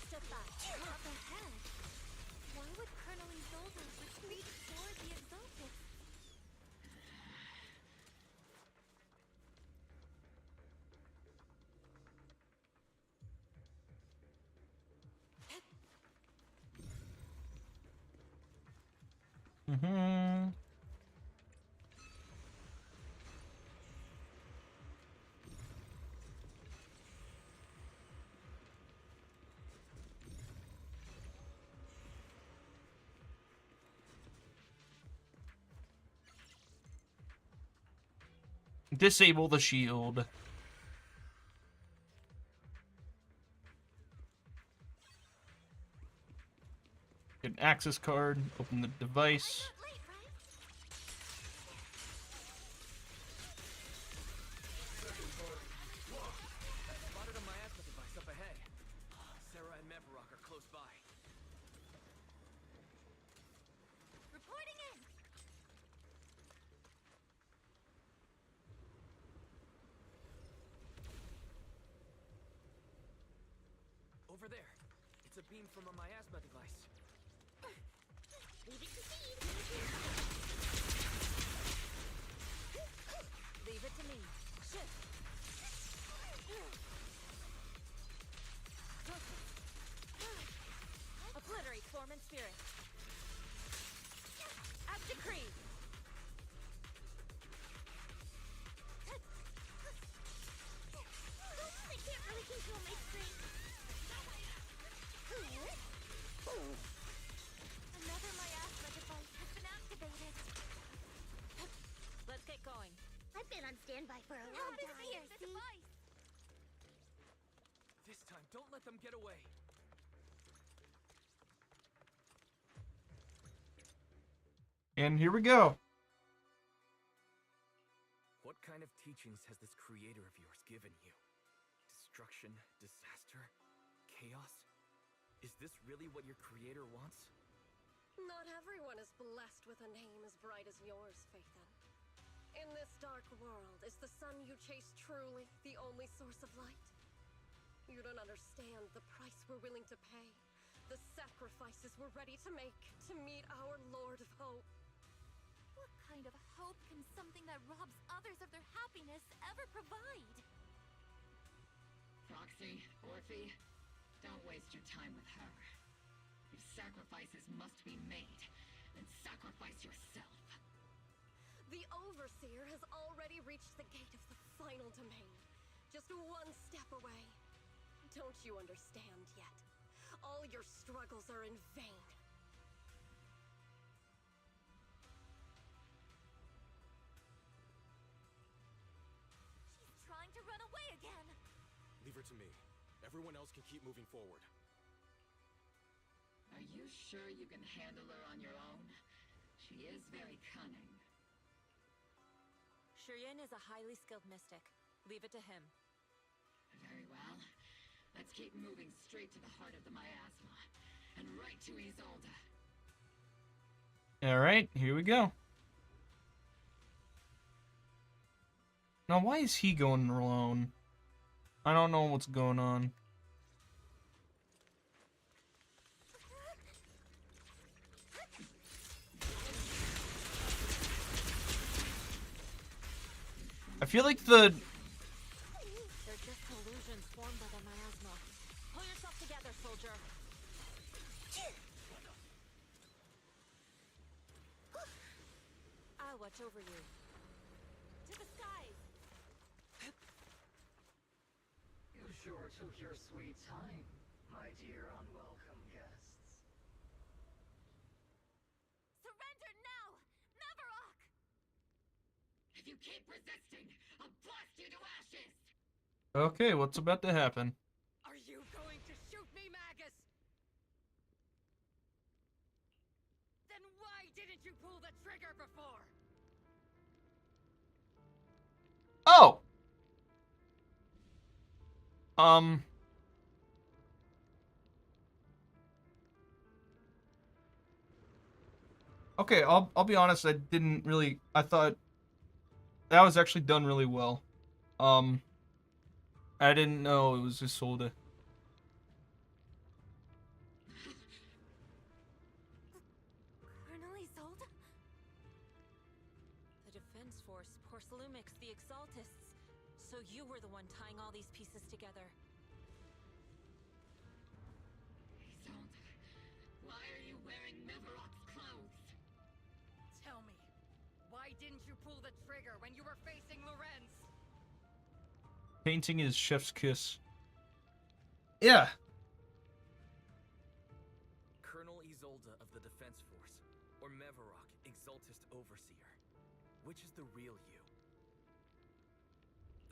Step back. Up ahead. Why would Colonel Isolde retreat toward the Exalted? Mm-hmm. Disable the shield. Get an access card. Open the device. Spotted a miasma device up ahead. Sarah and Mevrock are close by. Reporting in. Over there. It's a beam from a miasma device. Leave it to Seed. Leave it to me. Shift. Obliterate form and spirit. As decreed. Don't let them get away. And here we go. What kind of teachings has this creator of yours given you? Destruction, disaster, chaos? Is this really what your creator wants? Not everyone is blessed with a name as bright as yours, Phaethon. In this dark world, is the sun you chase truly the only source of light? You don't understand the price we're willing to pay, the sacrifices we're ready to make to meet our Lord of Hope. What kind of hope can something that robs others of their happiness ever provide? Proxy, Orphe, don't waste your time with her. If sacrifices must be made, then sacrifice yourself. The Overseer has already reached the gate of the final domain. Just one step away. Don't you understand yet? All your struggles are in vain. She's trying to run away again. Leave her to me. Everyone else can keep moving forward. Are you sure you can handle her on your own? She is very cunning. Shiryen is a highly skilled mystic. Leave it to him. Very well. Let's keep moving straight to the heart of the miasma. And right to Isolde. Alright, here we go. Now, why is he going alone? I don't know what's going on. I feel like They're just illusions formed by the miasma. Pull yourself together, soldier. I'll watch over you. To the skies! You sure took your sweet time, my dear unwelcome guests. Surrender now! Neverok! If you keep resisting, I'll blast you to ashes! Okay, what's about to happen? Are you going to shoot me, Magus? Then why didn't you pull the trigger before? Oh! Okay, I'll be honest, I didn't really, I thought that was actually done really well. I didn't know it was Isolde. Colonel Isolde? The Defense Force, Porcelumix, the Exaltists. So you were the one tying all these pieces together. Isolde, why are you wearing Mevarok's clothes? Tell me, why didn't you pull the trigger when you were facing Lorenz? Painting is chef's kiss. Yeah. Colonel Isolde of the Defense Force, or Mevarok, Exaltist Overseer. Which is the real you?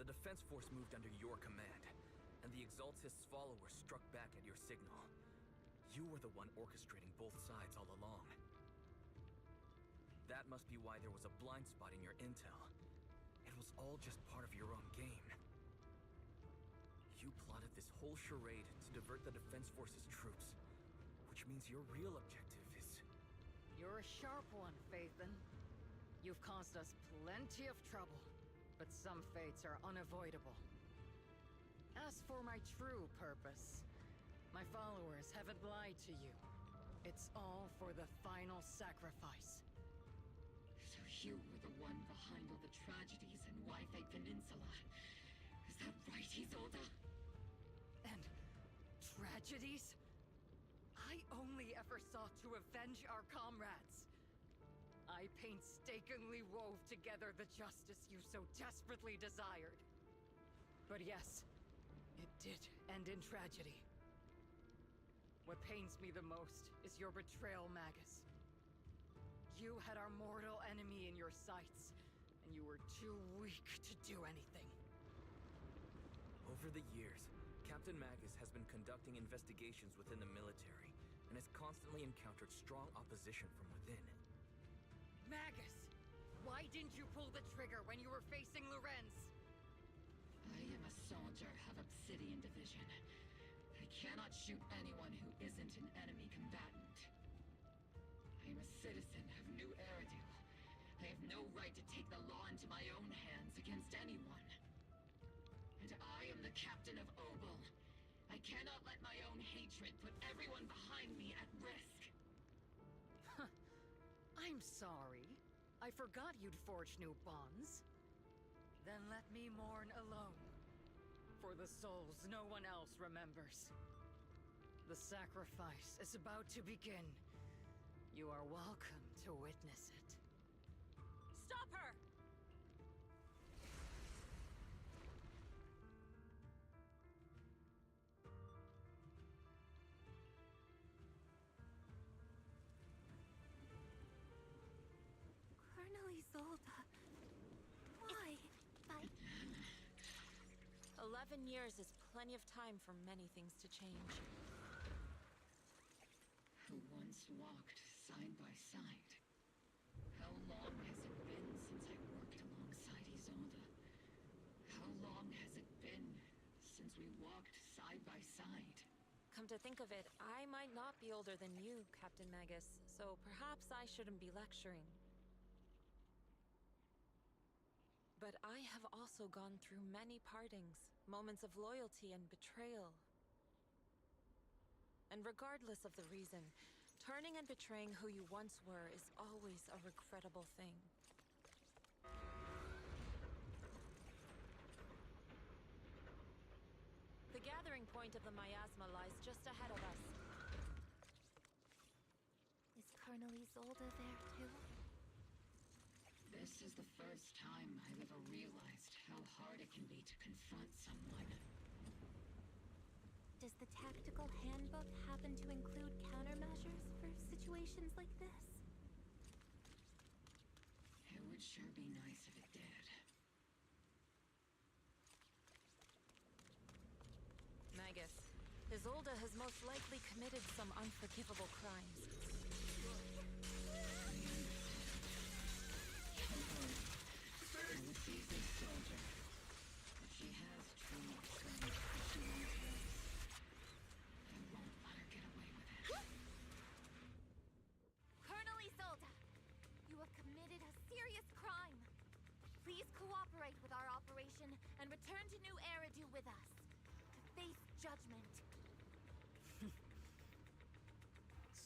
The Defense Force moved under your command, and the Exaltist's followers struck back at your signal. You were the one orchestrating both sides all along. That must be why there was a blind spot in your intel. It was all just part of your own game. You plotted this whole charade to divert the Defense Force's troops, which means your real objective is... You're a sharp one, Phaethon. You've caused us plenty of trouble, but some fates are unavoidable. As for my true purpose, my followers haven't lied to you. It's all for the final sacrifice. So you were the one behind all the tragedies in Wi-Fi Peninsula. Is that right, Isolde? And tragedies? I only ever sought to avenge our comrades. I painstakingly wove together the justice you so desperately desired. But yes, it did end in tragedy. What pains me the most is your betrayal, Magus. You had our mortal enemy in your sights, and you were too weak to do anything. Over the years, Captain Magus has been conducting investigations within the military and has constantly encountered strong opposition from within. Magus! Why didn't you pull the trigger when you were facing Lorenz? I am a soldier of Obsidian Division. I cannot shoot anyone who isn't an enemy combatant. I am a citizen of New Eridil. I have no right to take the law into my own hands against anyone. And I am the captain of Obol. I cannot let my own hatred put everyone behind me at risk. I'm sorry. I forgot you'd forged new bonds. Then let me mourn alone. For the souls no one else remembers. The sacrifice is about to begin. You are welcome to witness it. Stop her! Colonel Isolde. Why? 11 years is plenty of time for many things to change. Who once walked side by side. How long has it been since I worked alongside Isolde? How long has it been since we walked side by side? Come to think of it, I might not be older than you, Captain Magus, so perhaps I shouldn't be lecturing. But I have also gone through many partings, moments of loyalty and betrayal. And regardless of the reason, turning and betraying who you once were is always a regrettable thing. The gathering point of the miasma lies just ahead of us. Is Colonel Isolde there too? This is the first time I've ever realized how hard it can be to confront someone. Does the tactical handbook happen to include countermeasures for situations like this? It would sure be nice if it did. Magus, Isolde has most likely committed some unforgivable crimes. I'm a seasoned soldier. If she has true strength, she won't lose. I won't let her get away with it. Colonel Isolde, you have committed a serious crime. Please cooperate with our operation and return to New Eridu with us to face judgment.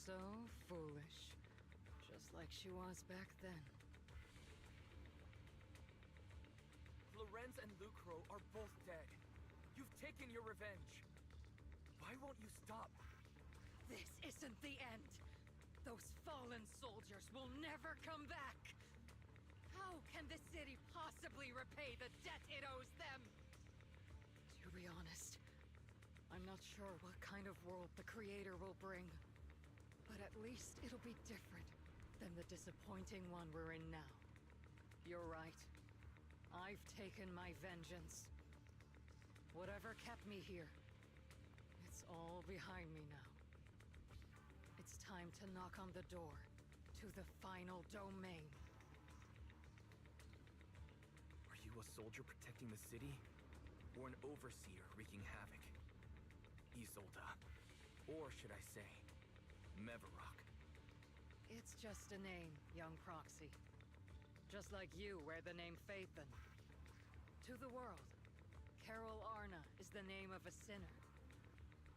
So foolish. Just like she was back then. Lorenz and Lucro are both dead. You've taken your revenge. Why won't you stop? This isn't the end. Those fallen soldiers will never come back. How can the city possibly repay the debt it owes them? To be honest, I'm not sure what kind of world the Creator will bring. But at least it'll be different than the disappointing one we're in now. You're right. I've taken my vengeance. Whatever kept me here, it's all behind me now. It's time to knock on the door to the final domain. Are you a soldier protecting the city? Or an overseer wreaking havoc? Isolde. Or should I say, Mevarok? It's just a name, young proxy. Just like you wear the name Phaethon. To the world, Carol Arna is the name of a sinner.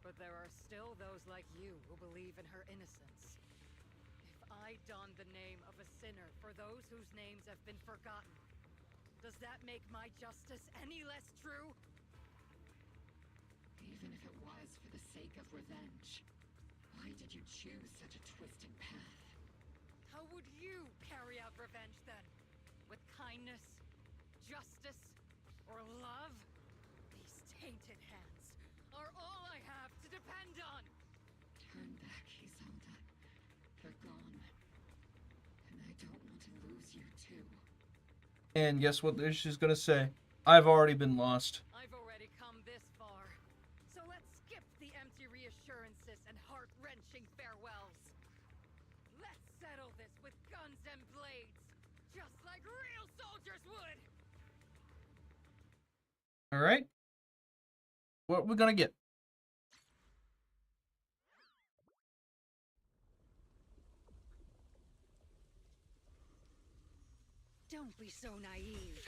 But there are still those like you who believe in her innocence. If I don the name of a sinner for those whose names have been forgotten, does that make my justice any less true? Even if it was for the sake of revenge, why did you choose such a twisted path? How would you carry out revenge then? With kindness, justice, or love? These tainted hands are all I have to depend on! Turn back, Isolde. They're gone. And I don't want to lose you too. And guess what she's gonna say? I've already been lost. I've already come this far. So reassurances and heart-wrenching farewells. Let's settle this with guns and blades, just like real soldiers would! Alright. What are we gonna get? Don't be so naive.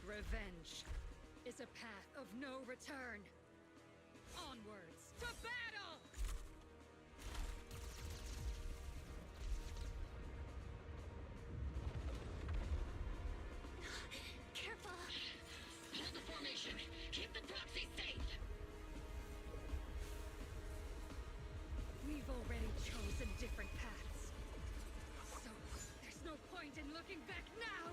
Revenge is a path of no return. Onwards to battle! Careful. Hold the formation. Keep the proxy safe. We've already chosen different paths. So, there's no point in looking back now!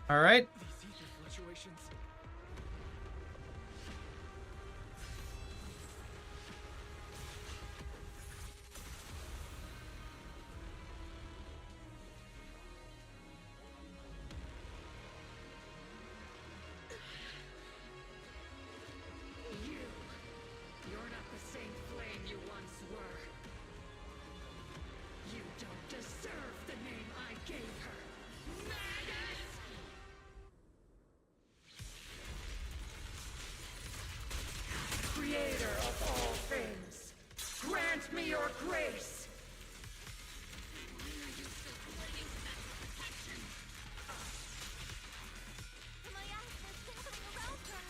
Alright. These ether fluctuations. You're not the same flame you once were. You don't deserve the name I gave her. Magus! Creator of all things, grant me your grace! My asthma's tingling around her.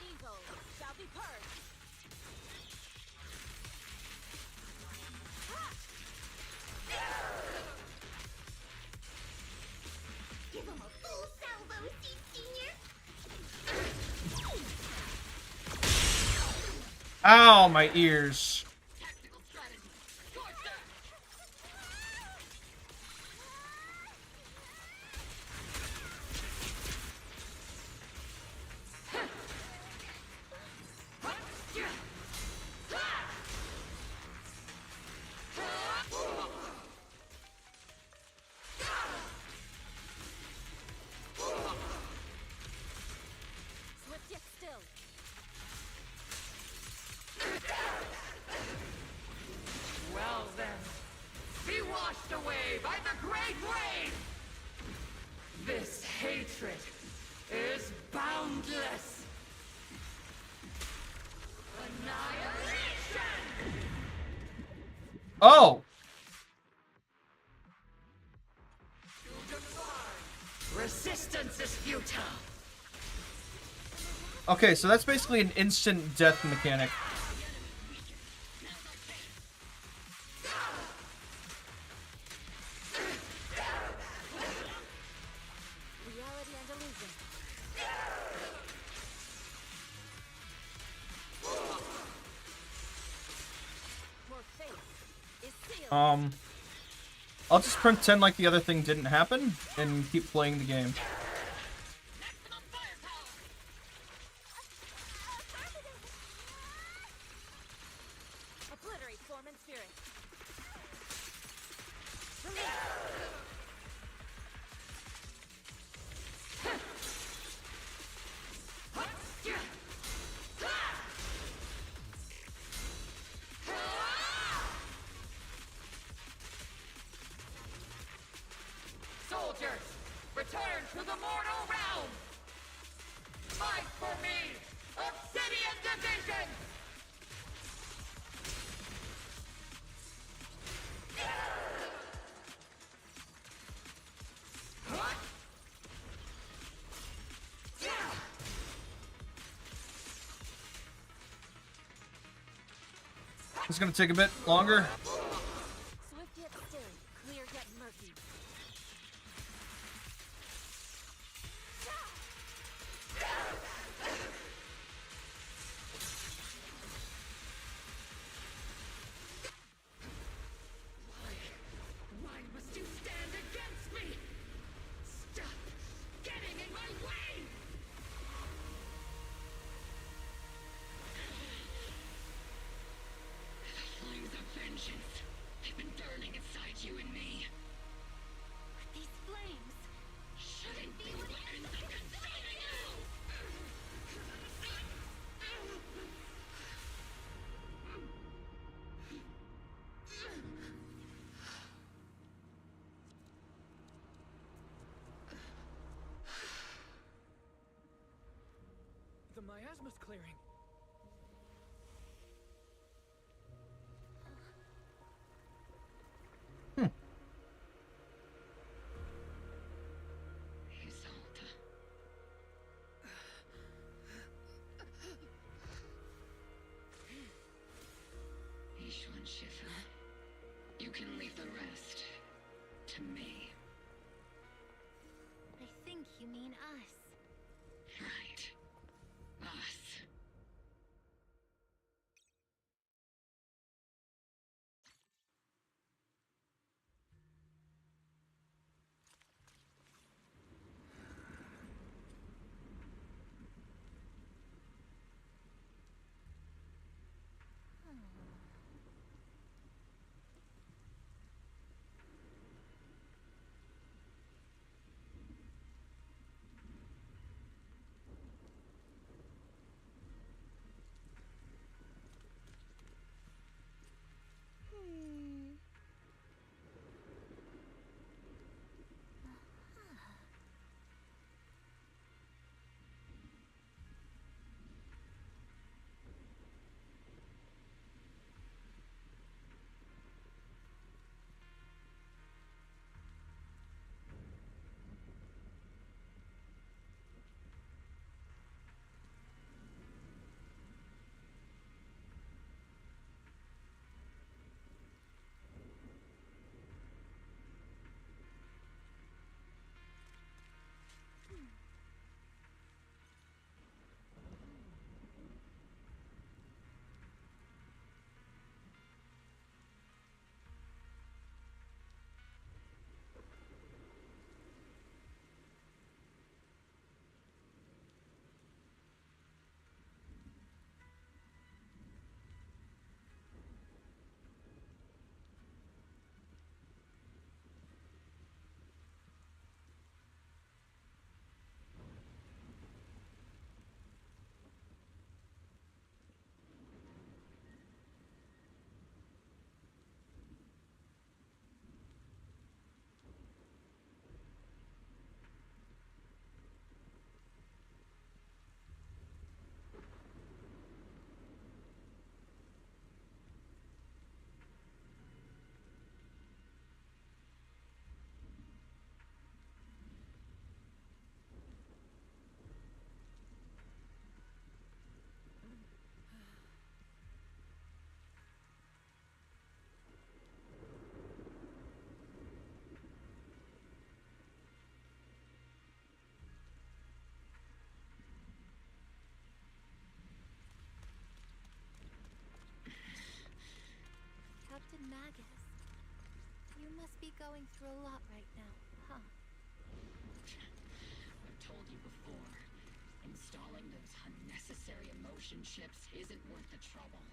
Evil shall be purged. Give him a full salvo, Seed Senior! Ow, my ears. Tactical strategy. Scorch Swift yet still. Well then, be washed away by the great rain! This hatred is boundless! Annihilation! Oh! Resistance is futile! Okay, so that's basically an instant death mechanic. Reality and illusion. Your fate is sealed. I'll just pretend like the other thing didn't happen and keep playing the game. Obliterate form and spirit. Soldiers, return to the mortal realm! Fight for me! Obsidian Division! It's gonna take a bit longer. Swift yet still, clear yet murky. Why must you stand against miasma's clearing. Isolde. Ishwan Shifu. You can leave the rest to me. I think you mean us. Right. Us. Captain Magus, you must be going through a lot right now, huh? I've told you before, installing those unnecessary emotion chips isn't worth the trouble.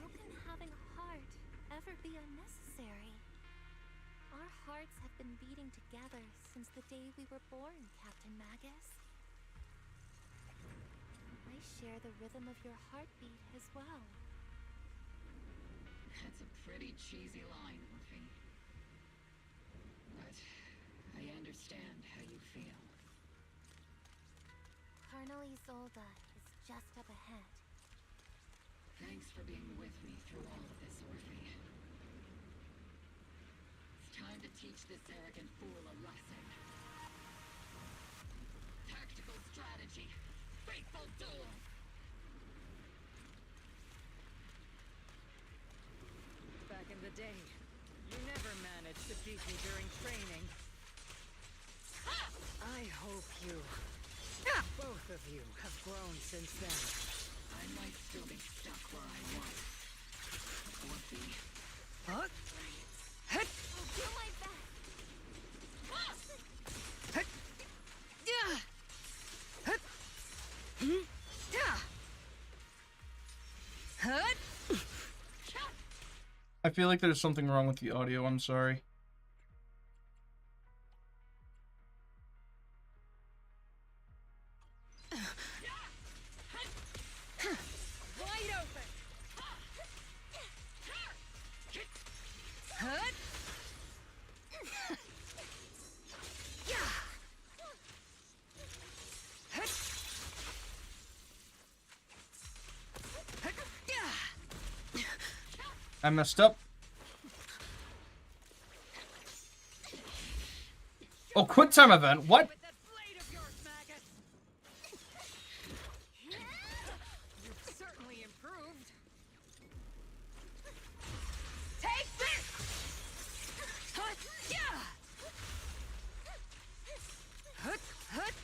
How can having a heart ever be unnecessary? Our hearts have been beating together since the day we were born, Captain Magus. I share the rhythm of your heartbeat as well. That's a pretty cheesy line, Murphy. But I understand how you feel. Colonel Isolde is just up ahead. Thanks for being with me through all of this, Murphy. It's time to teach this arrogant fool a lesson. Tactical strategy. Fateful duel. Back in the day, you never managed to beat me during training. I hope you, both of you, have grown since then. I might still be stuck where I was. Or be. Huh? I'll do my best. I feel like there's something wrong with the audio, I'm sorry. Wide open! I messed up. Oh, quick time event. What? You've certainly improved. Take this! Hut, yeah! Hut, hut.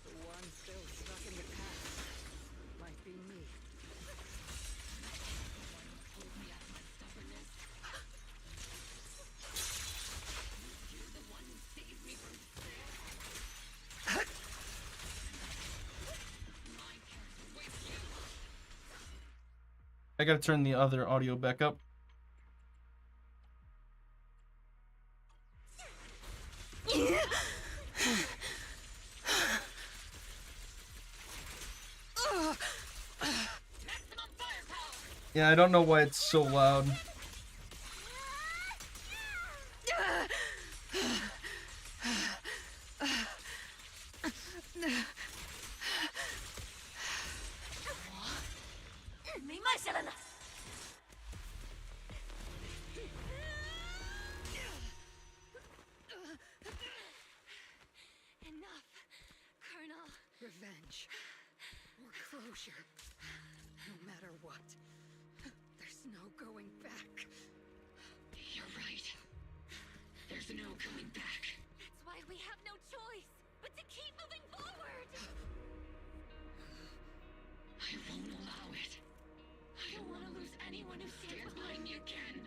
The one still stuck in the past might be me. I gotta turn the other audio back up. Yeah, I don't know why it's so loud. Enough, Colonel. Revenge. Or closure. No matter what. There's no going back. You're right. There's no going back. That's why we have no choice but to keep moving forward. I won't allow it. I don't want to lose anyone who stands behind me again.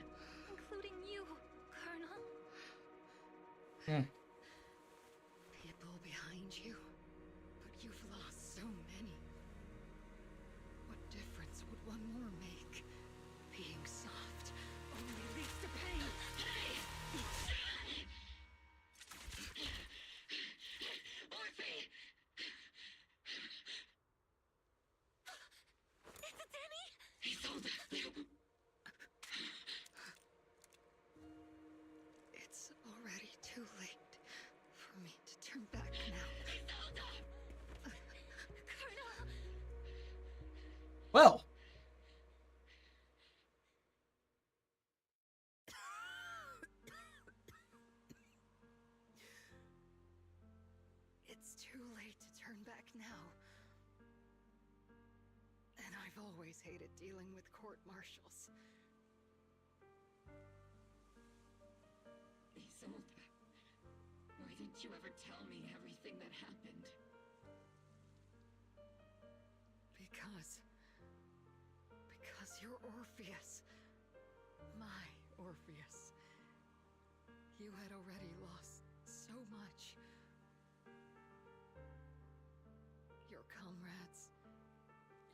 Including you, Colonel. People behind you, but you've lost so many. What difference would one more make? Being soft only leads to pain. Orphe! Is it Danny? Isolde! It's already too late for me to turn back now. Colonel! Well. It's too late to turn back now. And I've always hated dealing with court-martials. Isolde, why didn't you ever tell me everything that happened? Because you're Orpheus. My Orpheus. You had already lost so much. Your comrades,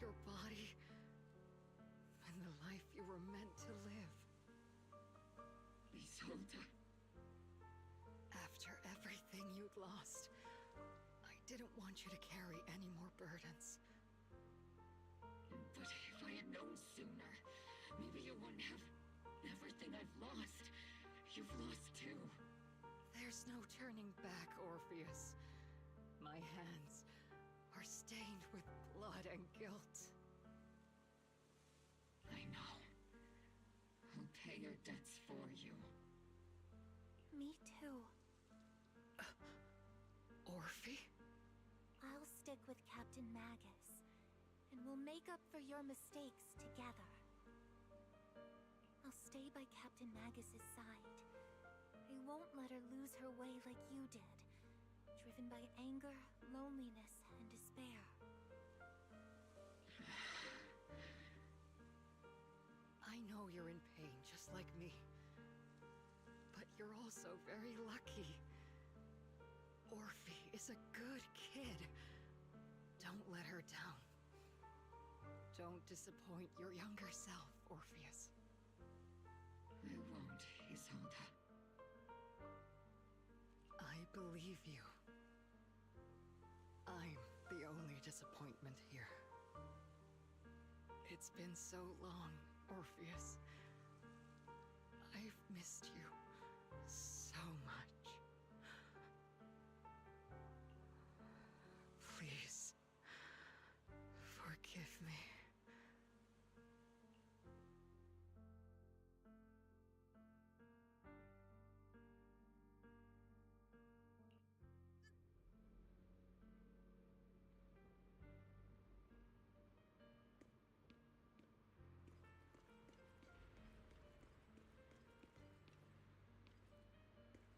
your body, and the life you were meant to live. Isolde. After everything you'd lost, I didn't want you to carry any more burdens. But if I had known sooner, maybe you wouldn't have everything I've lost. You've lost too. There's no turning back, Orpheus. My hands are stained with blood and guilt. I know. I'll pay your debts for you. Me too. Orphe? I'll stick with Captain Magus, and we'll make up for your mistakes together. I'll stay by Captain Magus's side. I won't let her lose her way like you did, driven by anger, loneliness, and despair. I know you're in pain just like me. But you're also very lucky. Orphe is a good kid. Don't let her down. Don't disappoint your younger self, Orpheus. I won't, Isolde. I believe you. I'm the only disappointment here. It's been so long, Orpheus. I've missed you so much. Please, forgive me.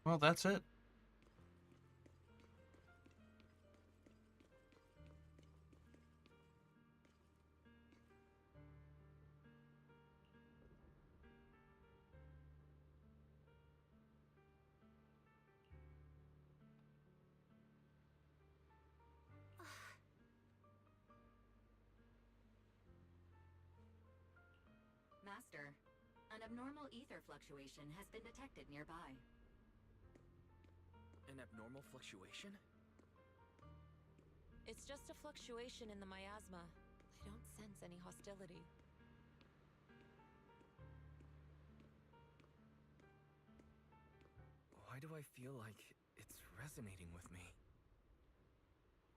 Well, that's it. Master, an abnormal ether fluctuation has been detected nearby. An abnormal fluctuation? It's just a fluctuation in the miasma. I don't sense any hostility. Why do I feel like it's resonating with me?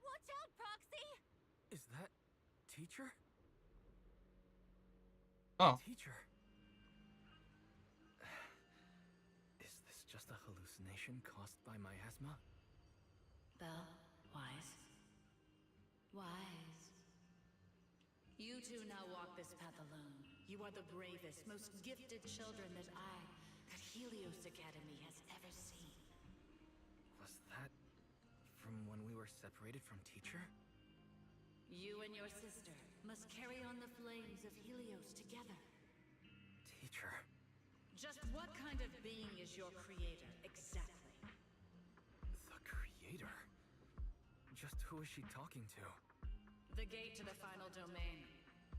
Watch out, Proxy! Is that teacher? Oh. Teacher. Is this just a hallucination caused by miasma? Belle, Wise. Wise. You two now walk this path alone. You are the bravest, most gifted children that Helios Academy has ever seen. Was that from when we were separated from teacher? You and your sister must carry on the flames of Helios together. Teacher. Just what kind of being is your creator, exactly? The creator? Just who is she talking to? The gate to the final domain.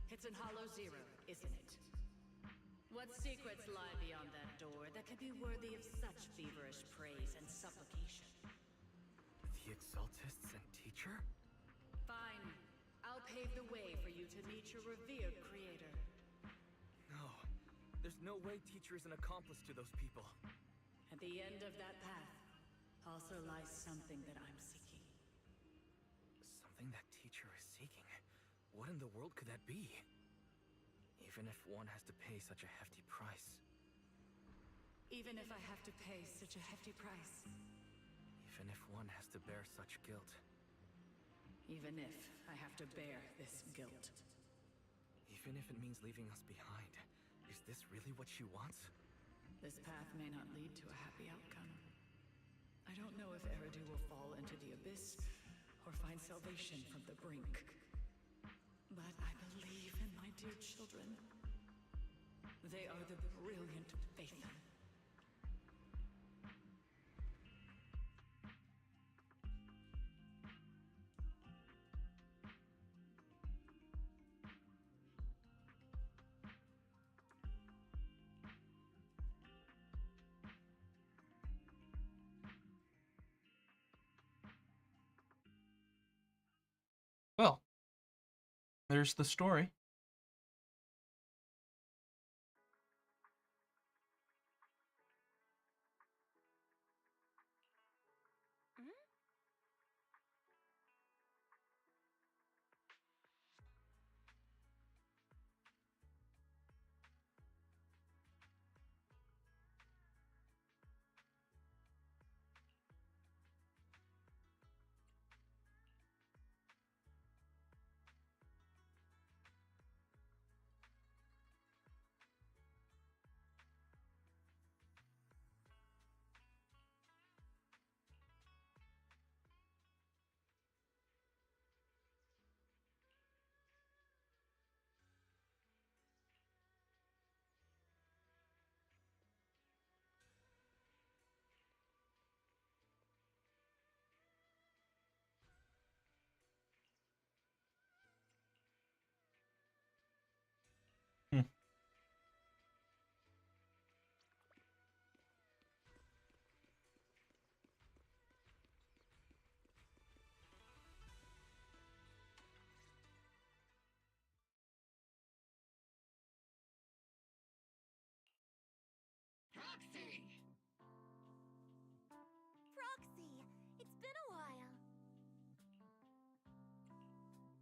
It's in Hollow Zero, isn't it? What secrets lie beyond that door that could be worthy of such feverish praise and supplication? The Exaltists and teacher? Fine. I'll pave the way for you to meet your revered creator. No. There's no way teacher is an accomplice to those people. At the end of that path also lies something that I'm seeking. Something that teacher is seeking? What in the world could that be? Even if one has to pay such a hefty price. Even if I have to pay such a hefty price. Even if one has to bear such guilt. Even if I have to bear this guilt. Even if it means leaving us behind. Is this really what she wants? This path may not lead to a happy outcome. I don't know if Eridu will fall into the abyss or find salvation from the brink. But I believe in my dear children. They are the brilliant Phaethon. Well, there's the story. Proxy! Proxy, it's been a while.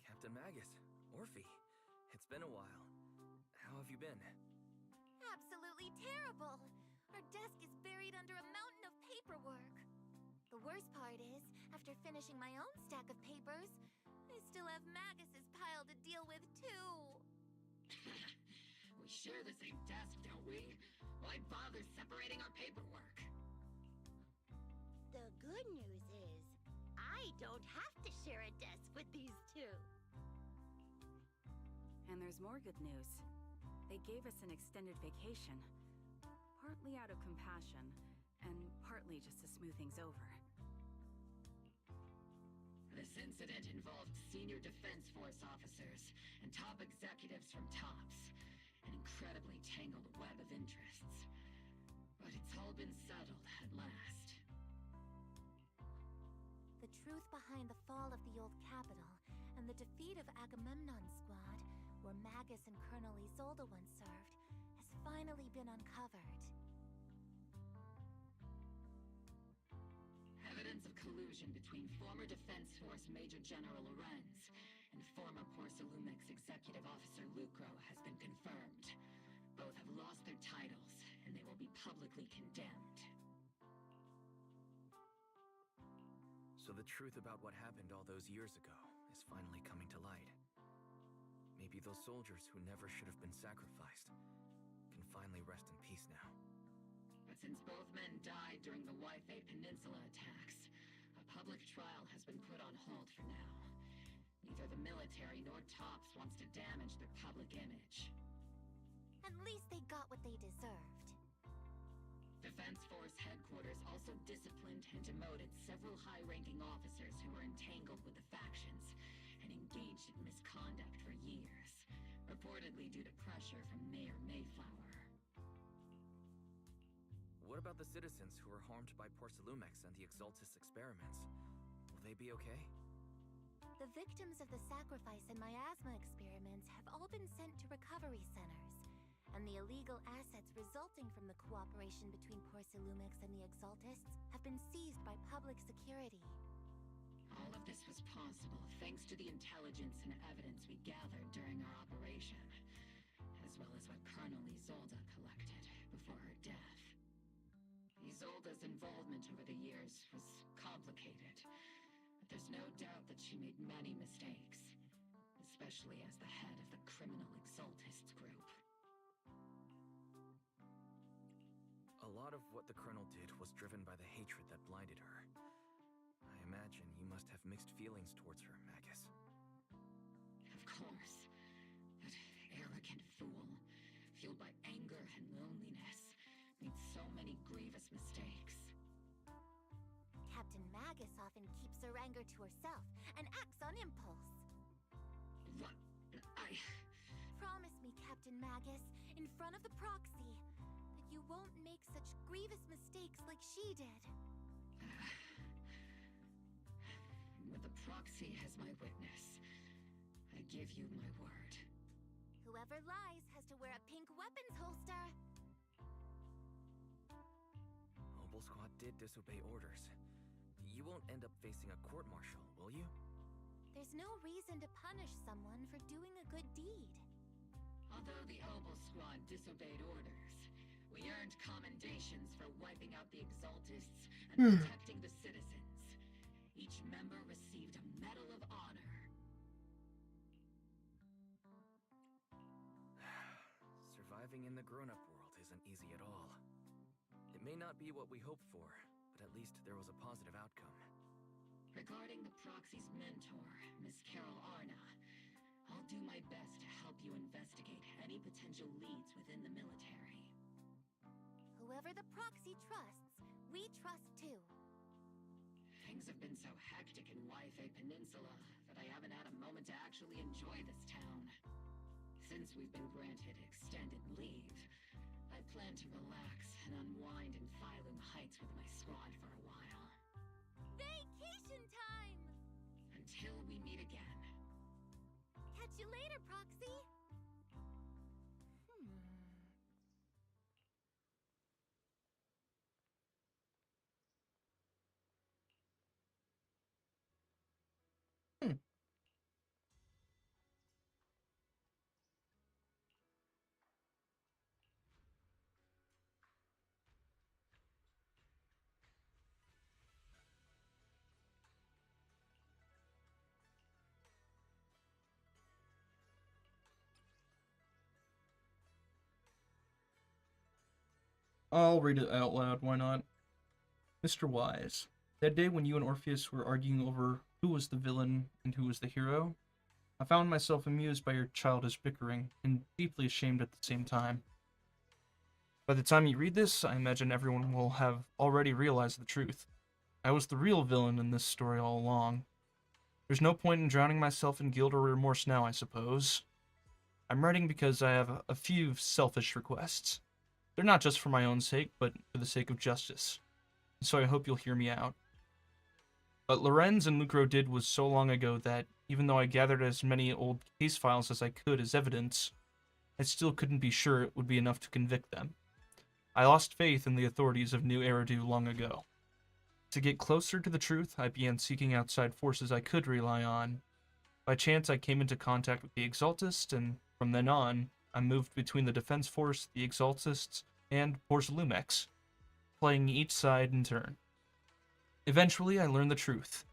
Captain Magus, Orphe, it's been a while. How have you been? Absolutely terrible. Our desk is buried under a mountain of paperwork. The worst part is, after finishing my own stack of papers, I still have Magus's pile to deal with too. We share the same desk, don't we? Why bother separating our paperwork? good news is, I don't have to share a desk with these two. And there's more good news. They gave us an extended vacation. Partly out of compassion, and partly just to smooth things over. This incident involved senior Defense Force officers and top executives from TOPS. An incredibly tangled web of interests. But it's all been settled at last. The truth behind the fall of the old capital and the defeat of Agamemnon's squad, where Magus and Colonel Isolde once served, has finally been uncovered. Evidence of collusion between former Defense Force Major General Lorenz and former Porcelumix Executive Officer Lucro has been confirmed. Both have lost their titles, and they will be publicly condemned. So the truth about what happened all those years ago is finally coming to light. Maybe those soldiers who never should have been sacrificed can finally rest in peace now. But since both men died during the Waifei Peninsula attacks, a public trial has been put on hold for now. Neither the military nor TOPS wants to damage their public image. At least they got what they deserved. Defense Force headquarters also disciplined and demoted several high-ranking officers who were entangled with the factions and engaged in misconduct for years, reportedly due to pressure from Mayor Mayflower. What about the citizens who were harmed by Porcelumix and the Exaltis experiments? Will they be okay? The victims of the sacrifice and miasma experiments have all been sent to recovery centers, and the illegal assets resulting from the cooperation between Porcelumix and the Exaltists have been seized by public security. All of this was possible thanks to the intelligence and evidence we gathered during our operation, as well as what Colonel Isolde collected before her death. Isolde's involvement over the years was complicated, but there's no doubt that she made many mistakes, especially as the head of the criminal Exaltists group. A lot of what the Colonel did was driven by the hatred that blinded her. I imagine you must have mixed feelings towards her, Magus. Of course. That arrogant fool, fueled by anger and loneliness, made so many grievous mistakes. Captain Magus often keeps her anger to herself and acts on impulse. What? Promise me, Captain Magus, in front of the proxy, that you won't make such grievous mistakes like she did. With the proxy as my witness, I give you my word. Whoever lies has to wear a pink weapons holster. Obol Squad did disobey orders. You won't end up facing a court-martial, will you? There's no reason to punish someone for doing a good deed. Although the Obol Squad disobeyed orders, we earned commendations for wiping out the Exaltists and protecting the citizens. Each member received a Medal of Honor. Surviving in the grown-up world isn't easy at all. It may not be what we hoped for, but at least there was a positive outcome. Regarding the proxy's mentor, Miss Carol Arna, I'll do my best to help you investigate any potential leads within the military. Whoever the proxy trusts, we trust too. Things have been so hectic in Waifei Peninsula that I haven't had a moment to actually enjoy this town. Since we've been granted extended leave, I plan to relax and unwind in Phylum Heights with my squad for a while. Vacation time! Until we meet again. Catch you later, Proxy! I'll read it out loud, why not? Mr. Wise, That day when you and Orpheus were arguing over who was the villain and who was the hero, I found myself amused by your childish bickering and deeply ashamed at the same time. By the time you read this, I imagine everyone will have already realized the truth. I was the real villain in this story all along. There's no point in drowning myself in guilt or remorse now, I suppose. I'm writing because I have a few selfish requests. They're not just for my own sake, but for the sake of justice. So I hope you'll hear me out. What Lorenz and Lucro did was so long ago that, even though I gathered as many old case files as I could as evidence, I still couldn't be sure it would be enough to convict them. I lost faith in the authorities of New Eridu long ago. To get closer to the truth, I began seeking outside forces I could rely on. By chance, I came into contact with the Exaltists, and from then on, I moved between the Defense Force, the Exaltists, and Porcelumex, playing each side in turn. Eventually, I learned the truth.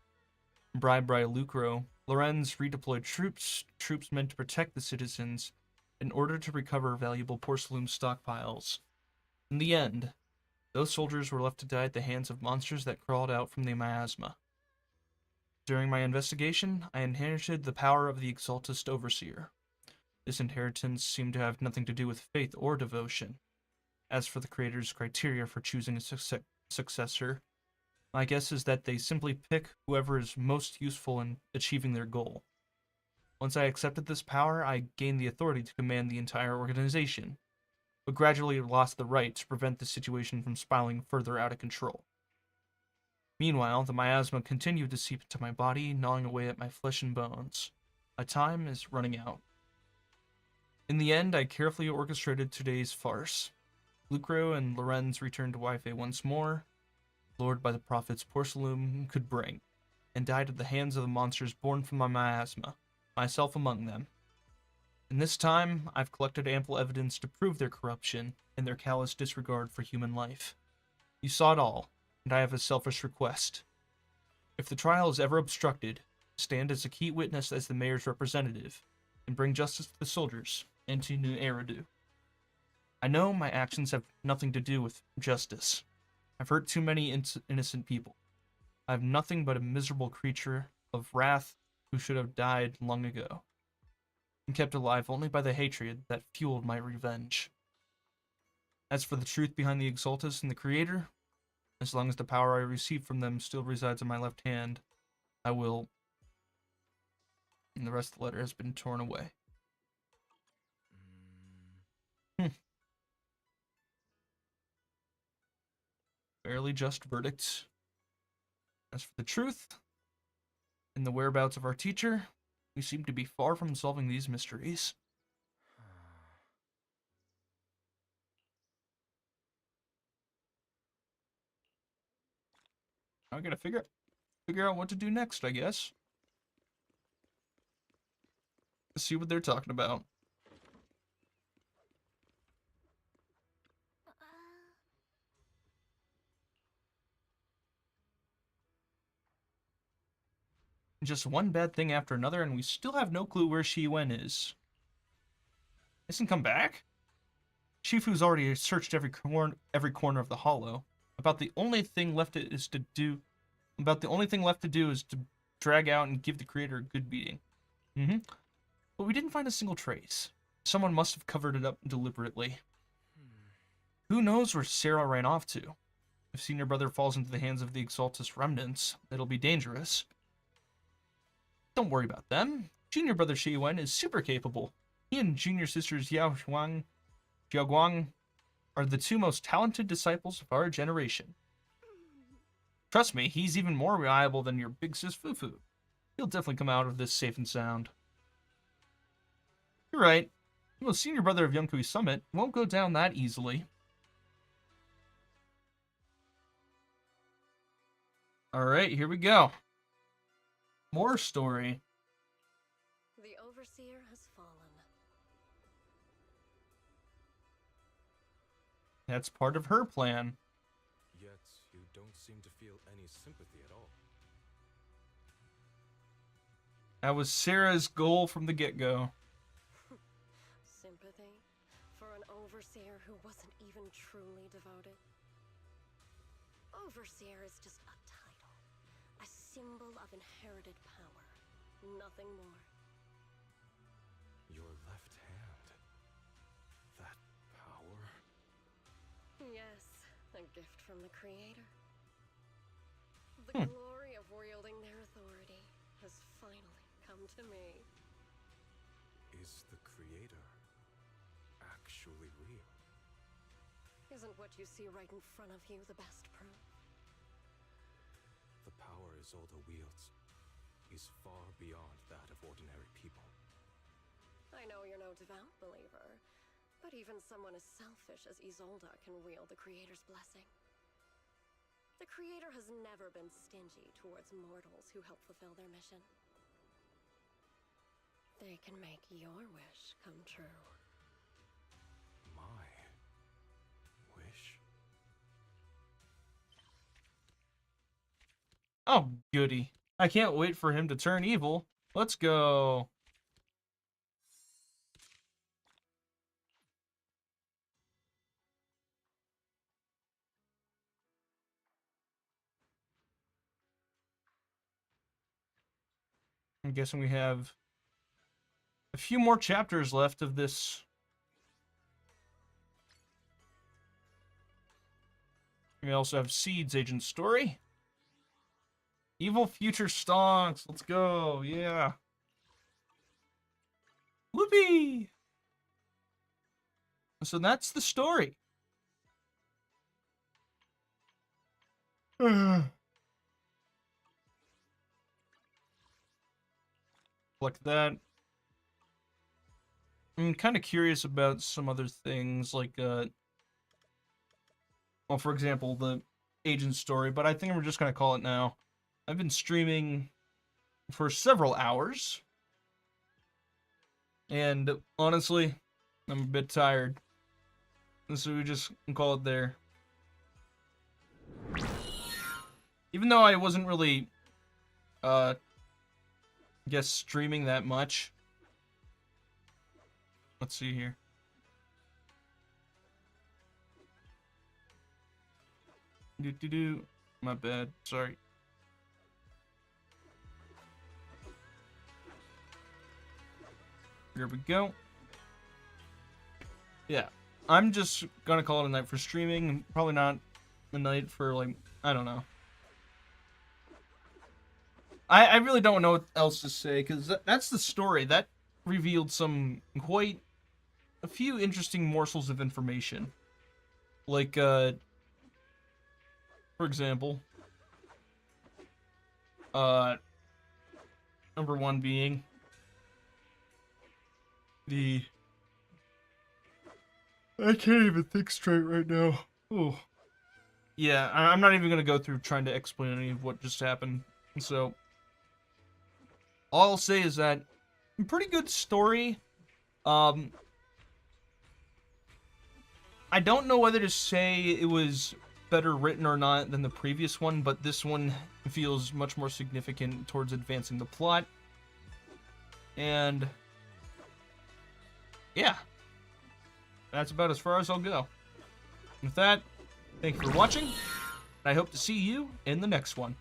Bribed by Lucro, Lorenz redeployed troops meant to protect the citizens, in order to recover valuable porcelain stockpiles. In the end, those soldiers were left to die at the hands of monsters that crawled out from the miasma. During my investigation, I inherited the power of the Exaltist Overseer. This inheritance seemed to have nothing to do with faith or devotion. As for the creator's criteria for choosing a successor, my guess is that they simply pick whoever is most useful in achieving their goal. Once I accepted this power, I gained the authority to command the entire organization, but gradually lost the right to prevent the situation from spiraling further out of control. Meanwhile, the miasma continued to seep into my body, gnawing away at my flesh and bones. My time is running out. In the end, I carefully orchestrated today's farce. Lucro and Lorenz returned to Wi-Fi once more, lured by the prophets Porcelain could bring, and died at the hands of the monsters born from my miasma, myself among them. In this time, I've collected ample evidence to prove their corruption and their callous disregard for human life. You saw it all, and I have a selfish request. If the trial is ever obstructed, stand as a key witness as the mayor's representative, and bring justice to the soldiers and to New Eridu. I know my actions have nothing to do with justice. I've hurt too many innocent people. I have nothing but a miserable creature of wrath who should have died long ago, and kept alive only by the hatred that fueled my revenge. As for the truth behind the Exaltus and the Creator, as long as the power I receive from them still resides in my left hand, I will... And the rest of the letter has been torn away. Fairly just verdict. As for the truth, and the whereabouts of our teacher, we seem to be far from solving these mysteries. I gotta figure out what to do next, I guess. Let's see what they're talking about. Just one bad thing after another, and we still have no clue where Shi-Wen is. Hasn't come back? Shifu's already searched every corner of the hollow. About the only thing left to do is to drag out and give the creator a good beating. But we didn't find a single trace. Someone must have covered it up deliberately. Who knows where Sarah ran off to? If Senior Brother falls into the hands of the Exaltus remnants, it'll be dangerous. Don't worry about them. Junior Brother Shi-Wen is super capable. He and Junior Sisters Xiaoguang are the two most talented disciples of our generation. Trust me, he's even more reliable than your big sis Fufu. He'll definitely come out of this safe and sound. You're right. The most senior brother of Yonkui Summit won't go down that easily. Alright, here we go. More story. The Overseer has fallen. That's part of her plan. Yet, you don't seem to feel any sympathy at all. That was Sarah's goal from the get-go. Sympathy? For an Overseer who wasn't even truly devoted? Overseer is just a title. symbol of inherited power. Nothing more. Your left hand. That power? Yes, a gift from the Creator. The glory of wielding their authority has finally come to me. Is the Creator actually real? Isn't what you see right in front of you the best proof? The power Isolde wields is far beyond that of ordinary people. I know you're no devout believer, but even someone as selfish as Isolde can wield the Creator's blessing. The Creator has never been stingy towards mortals who help fulfill their mission. They can make your wish come true. My wish? Oh, goody. I can't wait for him to turn evil. Let's go. I'm guessing we have a few more chapters left of this. We also have Seed's agent story. Evil future stonks. Let's go. Yeah. Whoopee! So that's the story. Like that. I'm kind of curious about some other things, like, well, for example, the agent story, but I think we're just going to call it now. I've been streaming for several hours, and honestly, I'm a bit tired. So we just call it there. Even though I wasn't really, guess streaming that much. Let's see here. My bad. Sorry. Here we go. Yeah. I'm just gonna call it a night for streaming. Probably not a night for, like, I don't know. I really don't know what else to say, because that's the story. That revealed a few interesting morsels of information. Like, for example, number one being I can't even think straight right now. Oh. Yeah, I'm not even gonna go through trying to explain any of what just happened. So, all I'll say is that pretty good story. I don't know whether to say it was better written or not than the previous one, but this one feels much more significant towards advancing the plot. And yeah, that's about as far as I'll go. With that, thank you for watching, and I hope to see you in the next one.